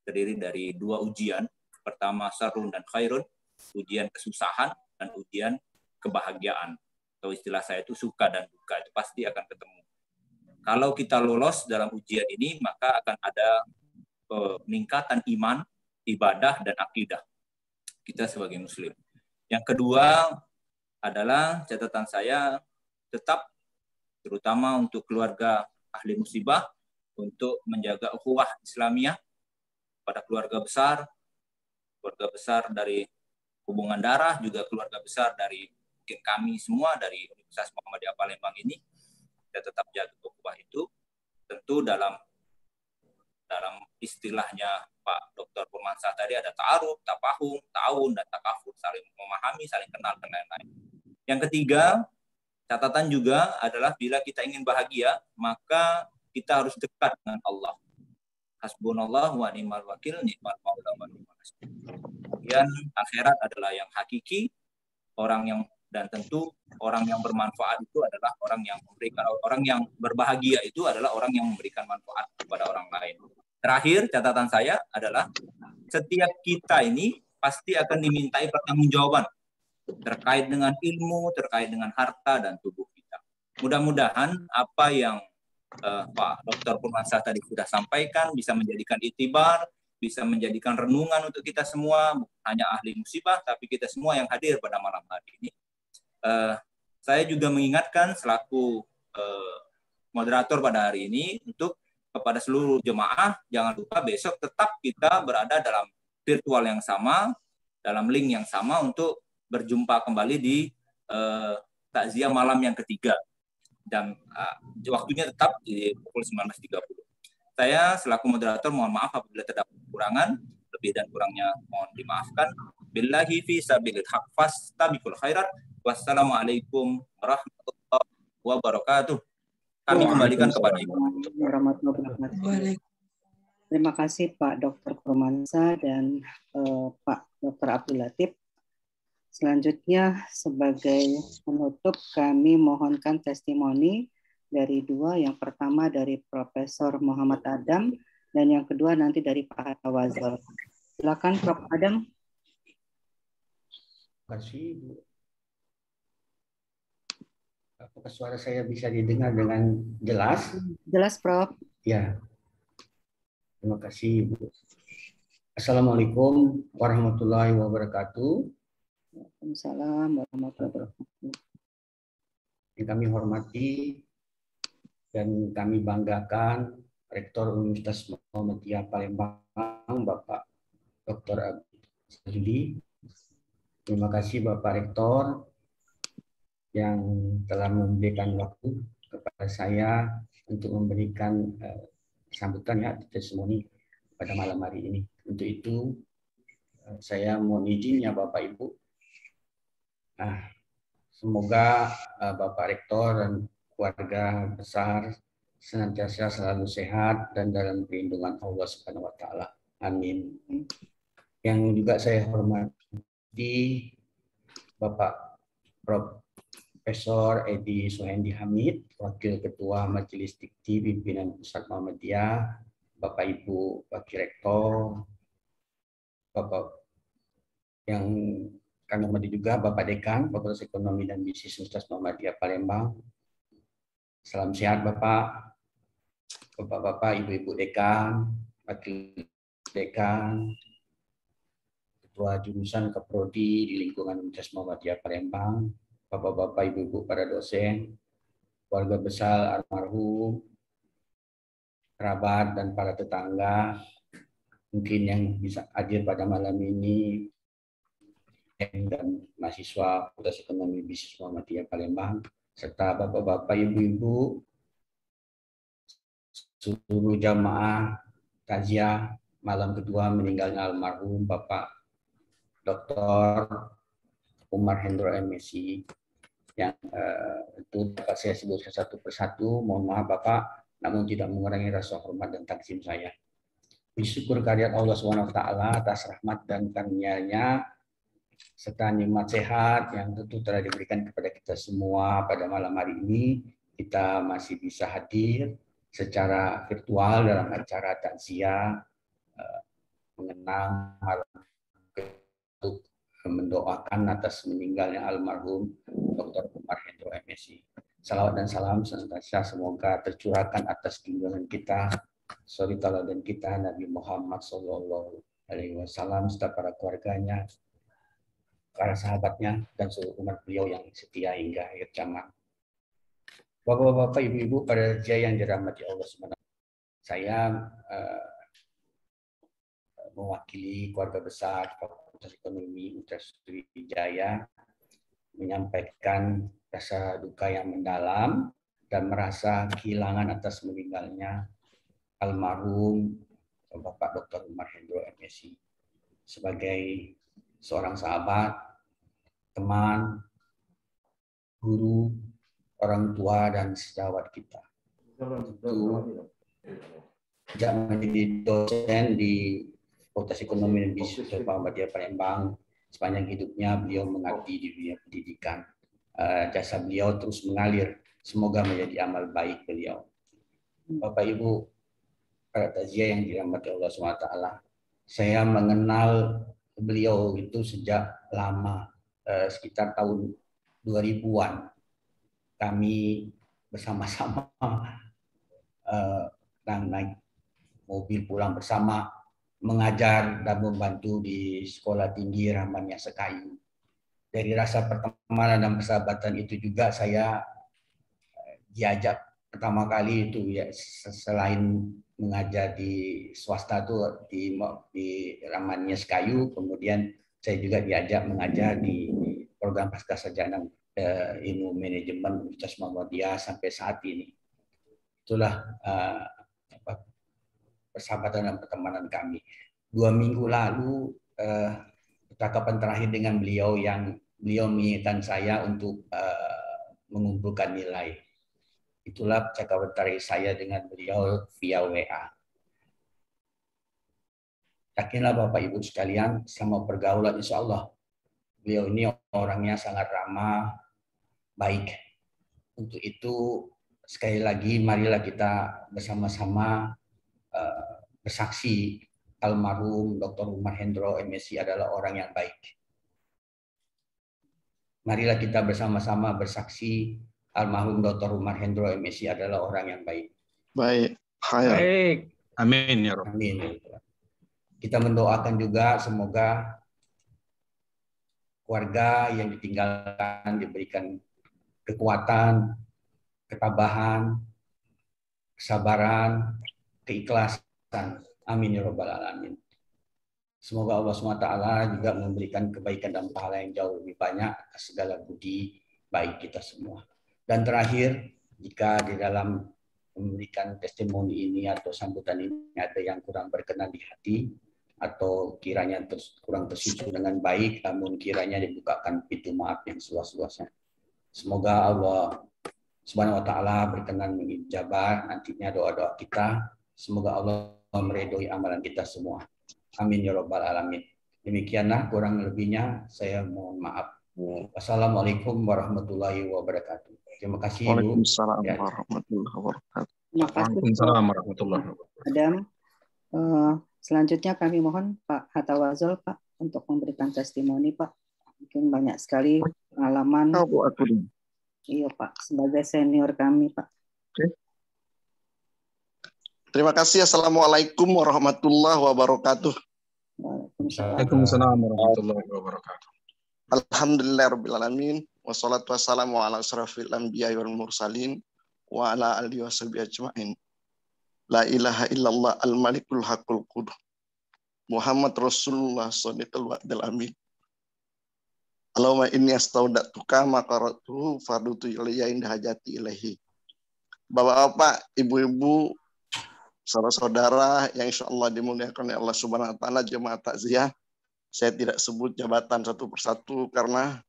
terdiri dari dua ujian. Pertama, sarun dan khairun, ujian kesusahan dan ujian kebahagiaan. Atau istilah saya itu suka dan duka, itu pasti akan ketemu. Kalau kita lolos dalam ujian ini, maka akan ada peningkatan iman, ibadah, dan akidah kita sebagai muslim. Yang kedua adalah catatan saya tetap, terutama untuk keluarga ahli musibah, untuk menjaga ukhuwah Islamiyah pada keluarga besar dari hubungan darah, juga keluarga besar dari mungkin kami semua dari Universitas Muhammadiyah Palembang ini, kita tetap jaga ukhuwah itu. Tentu dalam istilahnya Pak Dr. Furmansa tadi ada ta'aruf, tafahum, ta'awun, dan takafur, saling memahami, saling kenal, dan lain-lain. Yang ketiga, catatan juga adalah bila kita ingin bahagia, maka kita harus dekat dengan Allah. Hasbunallah wa ni'mal wakil, ni'mal maula wa ni'mal nasir. Kemudian akhirat adalah yang hakiki, dan tentu orang yang bermanfaat itu adalah orang yang berbahagia itu adalah orang yang memberikan manfaat kepada orang lain. Terakhir, catatan saya adalah setiap kita ini pasti akan dimintai pertanggungjawaban terkait dengan ilmu, terkait dengan harta dan tubuh kita. Mudah-mudahan apa yang Pak Dr. Furmansa tadi sudah sampaikan bisa menjadikan itibar, bisa menjadikan renungan untuk kita semua, bukan hanya ahli musibah, tapi kita semua yang hadir pada malam hari ini. Saya juga mengingatkan selaku moderator pada hari ini untuk kepada seluruh jemaah, jangan lupa besok tetap kita berada dalam virtual yang sama, dalam link yang sama untuk berjumpa kembali di takziah malam yang ketiga. Dan waktunya tetap di pukul 19.30. Saya selaku moderator mohon maaf apabila terdapat kekurangan, lebih dan kurangnya mohon dimaafkan. Billahi fi sabilil haq fastabiqul khairat. Wassalamualaikum warahmatullahi wabarakatuh. Kami kembalikan kepada Ibu. Terima kasih Pak Dr. Furmansa dan Pak Dr. Abdul Latif. Selanjutnya sebagai penutup kami mohonkan testimoni dari dua. Yang pertama dari Profesor Muhammad Adam dan yang kedua nanti dari Pak Hatta Wazal. Silakan Prof. Adam. Terima kasih Bu. Apakah suara saya bisa didengar dengan jelas? Jelas, Prof. Ya. Terima kasih, Bu. Assalamualaikum warahmatullahi wabarakatuh. Waalaikumsalam warahmatullahi wabarakatuh. Yang kami hormati dan kami banggakan Rektor Universitas Muhammadiyah Palembang, Bapak Dr. Abdul Latif. Terima kasih Bapak Rektor yang telah memberikan waktu kepada saya untuk memberikan sambutan testimoni pada malam hari ini. Untuk itu saya mohon izin ya Bapak Ibu. Semoga Bapak Rektor dan keluarga besar senantiasa selalu sehat dan dalam perlindungan Allah Subhanahu wa taala. Amin. Yang juga saya hormati Bapak Profesor Edi Suhendi Hamid, Wakil Ketua Majelis Dikti Pimpinan Pusat Muhammadiyah, Bapak Ibu Wakil Rektor, Bapak yang kami hormati juga Bapak Dekan Fakultas Ekonomi dan Bisnis Universitas Muhammadiyah Palembang. Salam sehat Bapak, Bapak-bapak, Ibu-ibu Dekan, Wakil Dekan, Ketua Jurusan Keprodi di lingkungan Universitas Muhammadiyah Palembang, Bapak-bapak, Ibu-ibu para dosen, keluarga besar almarhum, kerabat dan para tetangga, mungkin yang bisa hadir pada malam ini, dan mahasiswa Fakultas Ekonomi Bisnis Muhammadiyah Palembang, serta bapak-bapak, ibu-ibu, seluruh jamaah takziah malam kedua meninggalnya almarhum Bapak Dr. Umar Hendro MSI, yang itu dapat saya sebutkan satu persatu. Mohon maaf Bapak, namun tidak mengurangi rasa hormat dan takzim saya. Bersyukur kehadirat Allah SWT atas rahmat dan karunia-Nya serta nikmat sehat yang tentu telah diberikan kepada kita semua pada malam hari ini. Kita masih bisa hadir secara virtual dalam acara takziah mengenang untuk mendoakan atas meninggalnya almarhum Dr. Umar Hendro MSI. Salawat dan salam senantiasa semoga tercurahkan atas junjungan kita, suri tauladan kita Nabi Muhammad Sallallahu Alaihi Wasallam serta para keluarganya, para sahabatnya dan seluruh umat beliau yang setia hingga akhir zaman. Bapak-bapak, ibu-ibu pada yang dirahmati Allah SWT, saya mewakili keluarga besar Fakultas Ekonomi Universitas Sriwijaya menyampaikan rasa duka yang mendalam dan merasa kehilangan atas meninggalnya almarhum Bapak Dr. Umar Hendro MSI sebagai seorang sahabat, teman, guru, orang tua dan sejawat kita. Itu sejak menjadi dosen di Fakultas Ekonomi dan Bisnis Muhammadiyah Palembang, sepanjang hidupnya beliau mengabdi di dunia pendidikan. Jasa beliau terus mengalir, semoga menjadi amal baik beliau. Bapak Ibu para takziah yang dirahmati Allah SWT, saya mengenal beliau itu sejak lama, sekitar tahun 2000-an. Kami bersama-sama naik mobil pulang bersama, mengajar dan membantu di Sekolah Tinggi Rahmania Sekayu. Dari rasa pertemanan dan persahabatan itu juga saya diajak pertama kali itu ya, selain mengajar di swasta tuh di Rahmania Sekayu, kemudian saya juga diajak mengajar di program Pascasarjana Ilmu Manajemen Universitas Muhammadiyah sampai saat ini. Itulah persahabatan dan pertemanan kami. 2 minggu lalu percakapan terakhir dengan beliau yang beliau mengingatkan saya untuk mengumpulkan nilai. Itulah percakapan terakhir saya dengan beliau via WA. Yakinlah Bapak Ibu sekalian, sama pergaulan insya Allah beliau ini orangnya sangat ramah, baik. Untuk itu sekali lagi marilah kita bersama-sama bersaksi almarhum Dr. Umar Hendro MSI adalah orang yang baik. Marilah kita bersama-sama bersaksi almarhum Dr. Umar Hendro MSI adalah orang yang baik. Baik. Baik. Amin ya Rabb. Amin. Kita mendoakan juga semoga keluarga yang ditinggalkan diberikan kekuatan, ketabahan, kesabaran, keikhlasan. Amin ya Rabbal Alamin. Semoga Allah SWT juga memberikan kebaikan dan pahala yang jauh lebih banyak atas segala budi baik kita semua. Dan terakhir, jika di dalam memberikan testimoni ini atau sambutan ini ada yang kurang berkenan di hati atau kiranya kurang tersusun dengan baik, namun kiranya dibukakan pintu maaf yang seluas-luasnya. Semoga Allah Subhanahu wa ta'ala berkenan mengijabah nantinya doa-doa kita. Semoga Allah meridhoi amalan kita semua. Amin ya rabbal alamin. Demikianlah kurang lebihnya saya mohon maaf. Wassalamualaikum warahmatullahi wabarakatuh. Terima kasih Ibu. Waalaikumsalam Ya. warahmatullahi wabarakatuh. Terima kasih Waalaikumsalam warahmatullahi wabarakatuh. Adam. Selanjutnya kami mohon Pak Hatta Wazol Pak untuk memberikan testimoni Pak. Mungkin banyak sekali pengalaman. Iya Pak, sebagai senior kami Pak. Oke. Terima kasih. Assalamualaikum warahmatullahi wabarakatuh. Waalaikumsalam warahmatullahi wabarakatuh. Alhamdulillahirabbil wassalatu wassalamu ala asrofil anbiya'i wal mursalin wa ala alihi washabihi ajmain. La ilaha illallah al-malikul haqqul quduh. Muhammad Rasulullah shadiqul wa'dil amin. Allahumma inni astaudatuka maqaratuhu fardutu ilayya inda hajati ilahi. Bapak-bapak, ibu-ibu, saudara-saudara yang insya Allah dimuliakan oleh Allah Subhanahu wa Ta'ala, jemaah takziah. Saya tidak sebut jabatan satu persatu karena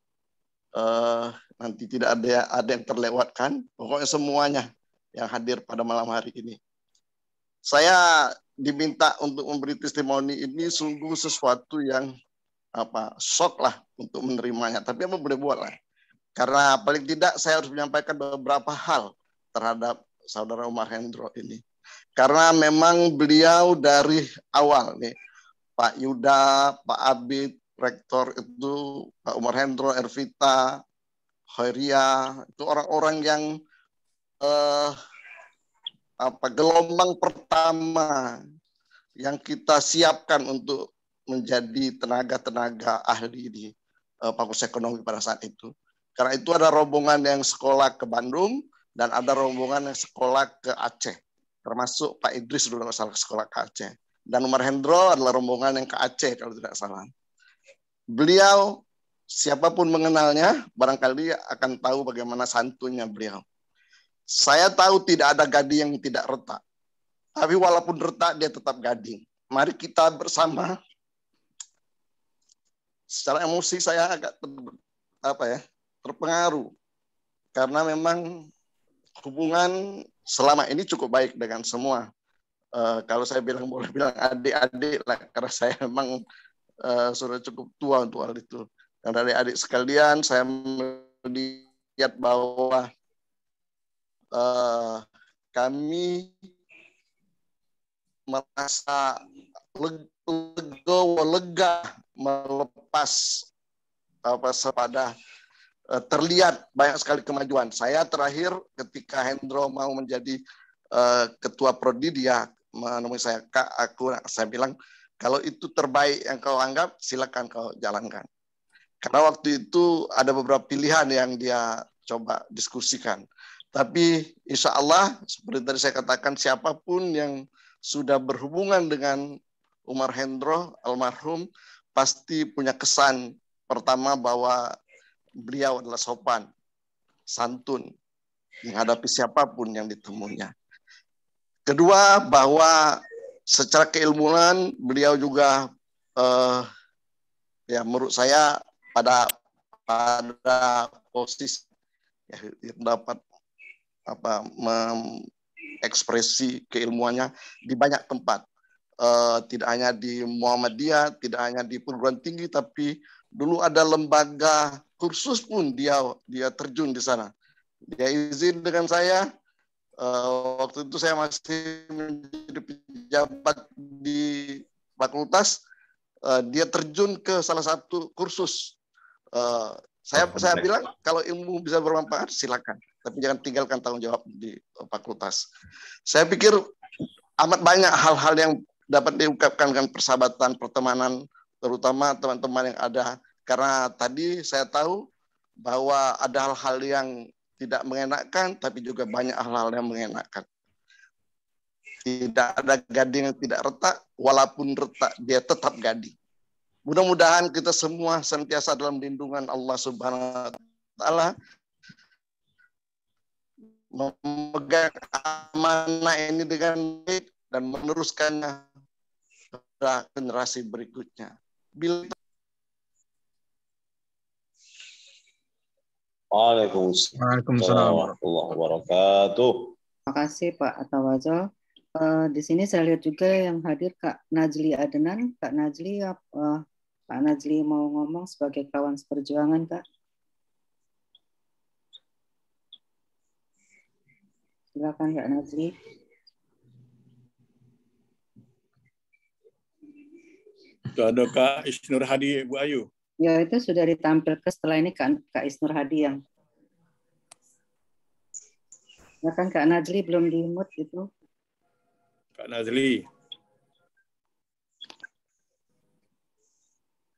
nanti tidak ada yang terlewatkan. Pokoknya semuanya yang hadir pada malam hari ini. Saya diminta untuk memberi testimoni ini sungguh sesuatu yang shock lah untuk menerimanya. Tapi apa boleh buat lah. Karena paling tidak saya harus menyampaikan beberapa hal terhadap saudara Umar Hendro ini. Karena memang beliau dari awal nih, Pak Yuda, Pak Abid, Rektor itu, Pak Umar Hendro, Ervita, Khairia, itu orang-orang yang gelombang pertama yang kita siapkan untuk menjadi tenaga-tenaga ahli di Fakultas Ekonomi pada saat itu. Karena itu ada rombongan yang sekolah ke Bandung dan ada rombongan yang sekolah ke Aceh. Termasuk Pak Idris dulu masalah sekolah ke Aceh. Dan Umar Hendro adalah rombongan yang ke Aceh kalau tidak salah. Beliau, siapapun mengenalnya, barangkali akan tahu bagaimana santunnya beliau. Saya tahu tidak ada gading yang tidak retak. Tapi walaupun retak, dia tetap gading. Mari kita bersama. Secara emosi saya agak terpengaruh. Karena memang hubungan selama ini cukup baik dengan semua. Kalau saya boleh bilang adik-adik lah, karena saya memang sudah cukup tua untuk hal itu. Dan dari adik sekalian, saya melihat bahwa kami merasa lega melepas pada terlihat banyak sekali kemajuan. Saya terakhir ketika Hendro mau menjadi ketua prodi, dia menemui saya, Kak, saya bilang, kalau itu terbaik yang kau anggap, silakan kau jalankan. Karena waktu itu ada beberapa pilihan yang dia coba diskusikan. Tapi insya Allah, seperti tadi saya katakan, siapapun yang sudah berhubungan dengan Umar Hendro, almarhum, pasti punya kesan pertama bahwa beliau adalah sopan, santun, menghadapi siapapun yang ditemuinya. Kedua, bahwa secara keilmuan beliau juga menurut saya pada posisi yang dapat mengekspresi keilmuannya di banyak tempat. Tidak hanya di Muhammadiyah, tidak hanya di perguruan tinggi, tapi dulu ada lembaga kursus pun dia terjun di sana. Dia izin dengan saya. Waktu itu saya masih menjadi pejabat di fakultas. Dia terjun ke salah satu kursus. Saya bilang kalau ilmu bisa bermanfaat silakan, tapi jangan tinggalkan tanggung jawab di fakultas. Saya pikir amat banyak hal-hal yang dapat diungkapkan dengan persahabatan, pertemanan, terutama teman-teman yang ada. Karena tadi saya tahu bahwa ada hal-hal yang tidak mengenakan, tapi juga banyak hal-hal yang mengenakan. Tidak ada gading yang tidak retak, walaupun retak, dia tetap gading. Mudah-mudahan kita semua senantiasa dalam lindungan Allah Subhanahu wa Ta'ala, memegang amanah ini dengan baik dan meneruskannya pada generasi berikutnya. Waalaikumsalam warahmatullahi wabarakatuh. Terima kasih Pak Atawazal. Di sini saya lihat juga yang hadir Kak Najli Adenan. Kak Najli mau ngomong sebagai kawan seperjuangan, Kak. Silakan Kak Najli. Ada Kak Isnur Hadi, Bu Ayu. Ya, itu sudah ditampilkan setelah ini Kak Isnur Hadi yang. Ya kan Kak Najli belum di-mute itu. Kak Nazli.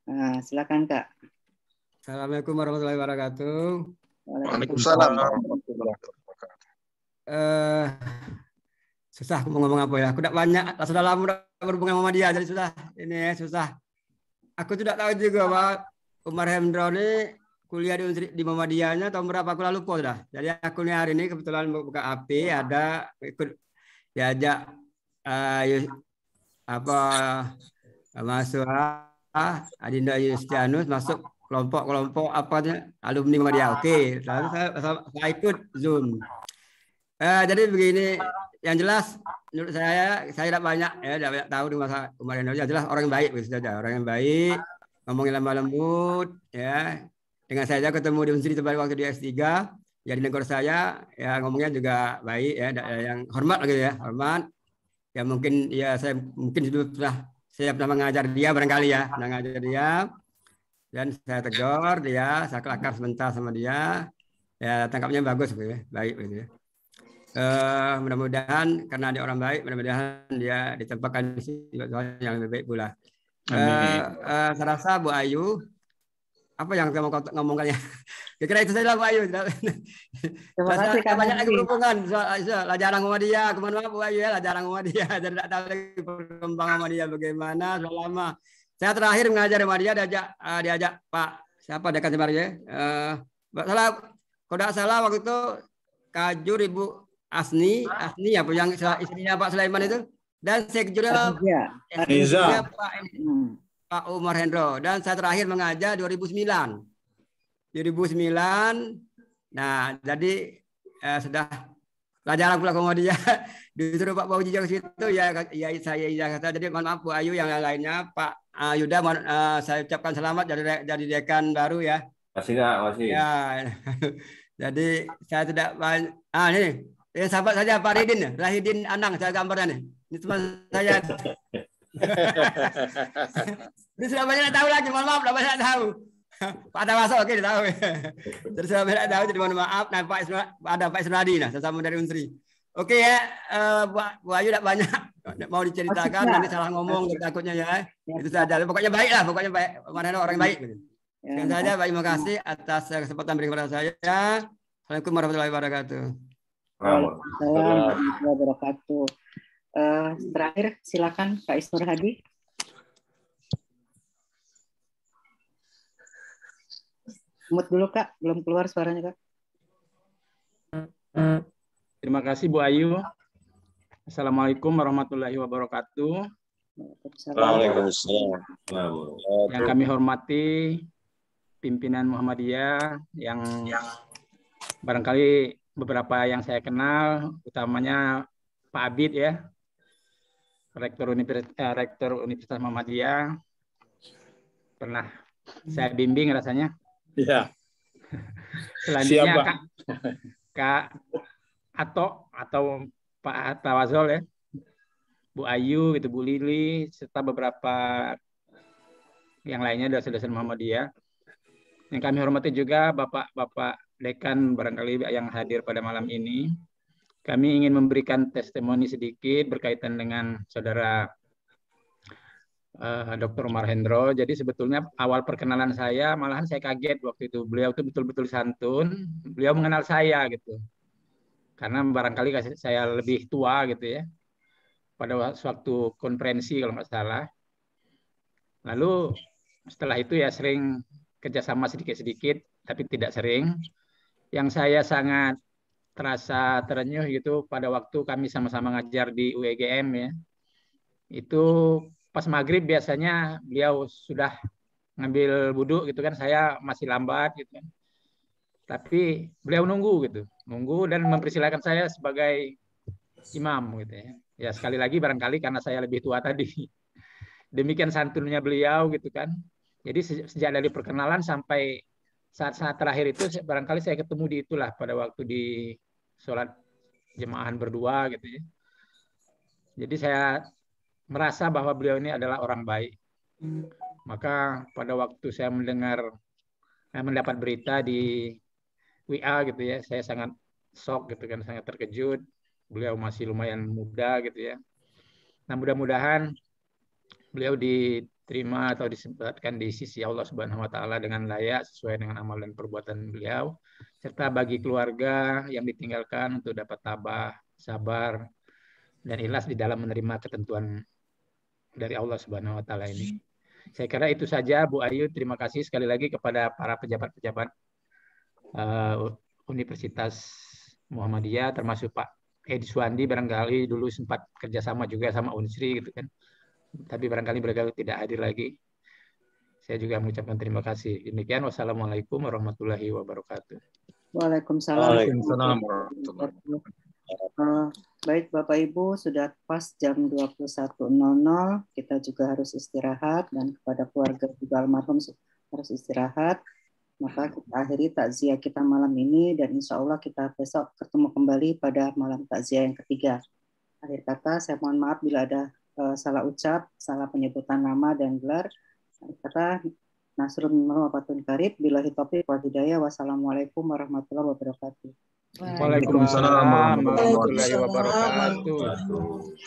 Nah, silakan Kak. Assalamualaikum warahmatullahi wabarakatuh. Waalaikumsalam warahmatullahi wabarakatuh. Susah aku mau ngomong apa ya. Aku tidak banyak, sudah lama berhubungan sama dia, jadi susah. Aku tidak tahu juga Pak Umar Hendro ini kuliah di Muhammadiyahnya tahun berapa aku lupa sudah. Jadi aku nih hari ini kebetulan buka HP ada ikut diajak mahasiswa Adinda Yustianus masuk kelompok apa alumni Muhammadiyah. Oke, lalu saya ikut Zoom. Jadi begini, yang jelas menurut saya tidak banyak tahu di masa Umar Hendro. Yang jelas orang yang baik begitu saja, orang yang baik, ngomongin lemah lembut ya. Dengan saya ketemu di Unsri waktu di S3, ya di negara saya ya ngomongnya juga baik ya, yang hormat gitu ya, hormat. Ya mungkin ya saya pernah mengajar dia barangkali ya, pernah mengajar dia dan saya tegur dia, saya kelakar sebentar sama dia. Ya tangkapnya bagus gitu ya, baik gitu ya. Mudah-mudahan karena dia orang baik, mudah-mudahan dia ditempatkan di yang lebih baik pula. Saya rasa Bu Ayu, apa yang kamu ngomongkannya? Kira-kira itu saja Bu Ayu. Terima kasih Kak. Banyak lagi berhubungan. Lah jarang Muhammadiyah, kemana Bu Ayu ya? Lah jarang Muhammadiyah. Jadi tidak tahu lagi perkembangan Muhammadiyah bagaimana. Selama saya terakhir mengajar Muhammadiyah diajak Pak siapa dekan sebenarnya? Kalau tidak salah waktu itu Kajur Ibu Asni apa yang istrinya Pak Sulaiman itu dan sekjennya Pak Umar Hendro dan saya terakhir mengajar 2009. Nah, jadi sudah pelajaran pula kemudian disuruh Pak Bauji ke situ ya saya kata jadi mohon maaf Bu Ayu yang lainnya Pak Yuda saya ucapkan selamat jadi dekan baru ya. Masih enggak, masih. Ya. Jadi saya tidak banyak ini sahabat saja Pak Rahidin Anang saya gambarnya nih. Ini teman saya. Ini sudah banyak tahu lagi, mohon maaf, sudah banyak tahu. Pak Tawasol, oke, tahu. Terus sudah banyak tahu, jadi mohon maaf. Nah, ada Pak Isnadi, sesama dari Unsri. Oke ya, Bu Ayu tidak banyak mau diceritakan, nanti salah ngomong, takutnya ya. Itu saja. Pokoknya baik lah, pokoknya baik. Mana orang baik. Sekian saja, Pak. Terima kasih atas kesempatan beri kepada saya. Assalamualaikum warahmatullahi wabarakatuh. Waalaikumsalam warahmatullahi wabarakatuh. Terakhir, silakan Pak Isnur Hadi. Mute dulu Kak, belum keluar suaranya Kak. Terima kasih Bu Ayu. Assalamualaikum warahmatullahi wabarakatuh. Waalaikumsalam. Yang kami hormati pimpinan Muhammadiyah yang barangkali beberapa yang saya kenal, utamanya Pak Abid ya, Rektor Universitas Muhammadiyah, pernah saya bimbing rasanya. Iya. Selanjutnya Kak Ato atau Pak Tawazol ya, Bu Ayu, gitu, Bu Lili, serta beberapa yang lainnya dosen-dosen Muhammadiyah. Yang kami hormati juga Bapak-Bapak Dekan barangkali yang hadir pada malam ini. Kami ingin memberikan testimoni sedikit berkaitan dengan saudara Dr. Umar Hendro. Jadi sebetulnya awal perkenalan saya, malahan saya kaget waktu itu. Beliau itu betul-betul santun. Beliau mengenal saya gitu. Karena barangkali saya lebih tua gitu ya. Pada waktu konferensi kalau nggak salah. Lalu setelah itu ya sering kerjasama sedikit-sedikit, tapi tidak sering. Yang saya sangat terasa terenyuh gitu pada waktu kami sama-sama ngajar di UEGM ya. Itu pas maghrib biasanya beliau sudah ngambil wudhu gitu kan, saya masih lambat gitu kan. Tapi beliau nunggu gitu, nunggu dan mempersilahkan saya sebagai imam gitu ya. Ya sekali lagi barangkali karena saya lebih tua tadi. Demikian santunnya beliau gitu kan. Jadi sejak dari perkenalan sampai saat-saat terakhir itu barangkali saya ketemu di itulah pada waktu di sholat jemaahan berdua gitu ya. Jadi saya merasa bahwa beliau ini adalah orang baik. Maka pada waktu saya mendapat berita di WA gitu ya, saya sangat shock gitu kan, sangat terkejut. Beliau masih lumayan muda gitu ya. Nah mudah-mudahan beliau diterima atau disebutkan di sisi Allah Subhanahu wa taala dengan layak sesuai dengan amal dan perbuatan beliau, serta bagi keluarga yang ditinggalkan untuk dapat tabah, sabar dan ikhlas di dalam menerima ketentuan dari Allah Subhanahu wa taala ini. Saya kira itu saja Bu Ayu, terima kasih sekali lagi kepada para pejabat-pejabat Universitas Muhammadiyah termasuk Pak Edi Suwandi, barangkali dulu sempat kerjasama juga sama Unsri gitu kan. Tapi barangkali beliau tidak hadir lagi. Saya juga mengucapkan terima kasih. Demikian, wassalamualaikum warahmatullahi wabarakatuh. Waalaikumsalam. Waalaikumsalam warahmatullahi wabarakatuh. Baik Bapak Ibu, sudah pas jam 21.00. Kita juga harus istirahat dan kepada keluarga juga almarhum harus istirahat. Maka kita akhiri takziah kita malam ini dan insya Allah kita besok ketemu kembali pada malam takziah yang ketiga. Akhir kata, saya mohon maaf bila ada salah ucap, salah penyebutan nama dan gelar. Kata Nasrul Wafatun Karib, billahi taufiq wal hidayah. Wassalamualaikum warahmatullahi wabarakatuh. Waalaikumsalam warahmatullahi wabarakatuh.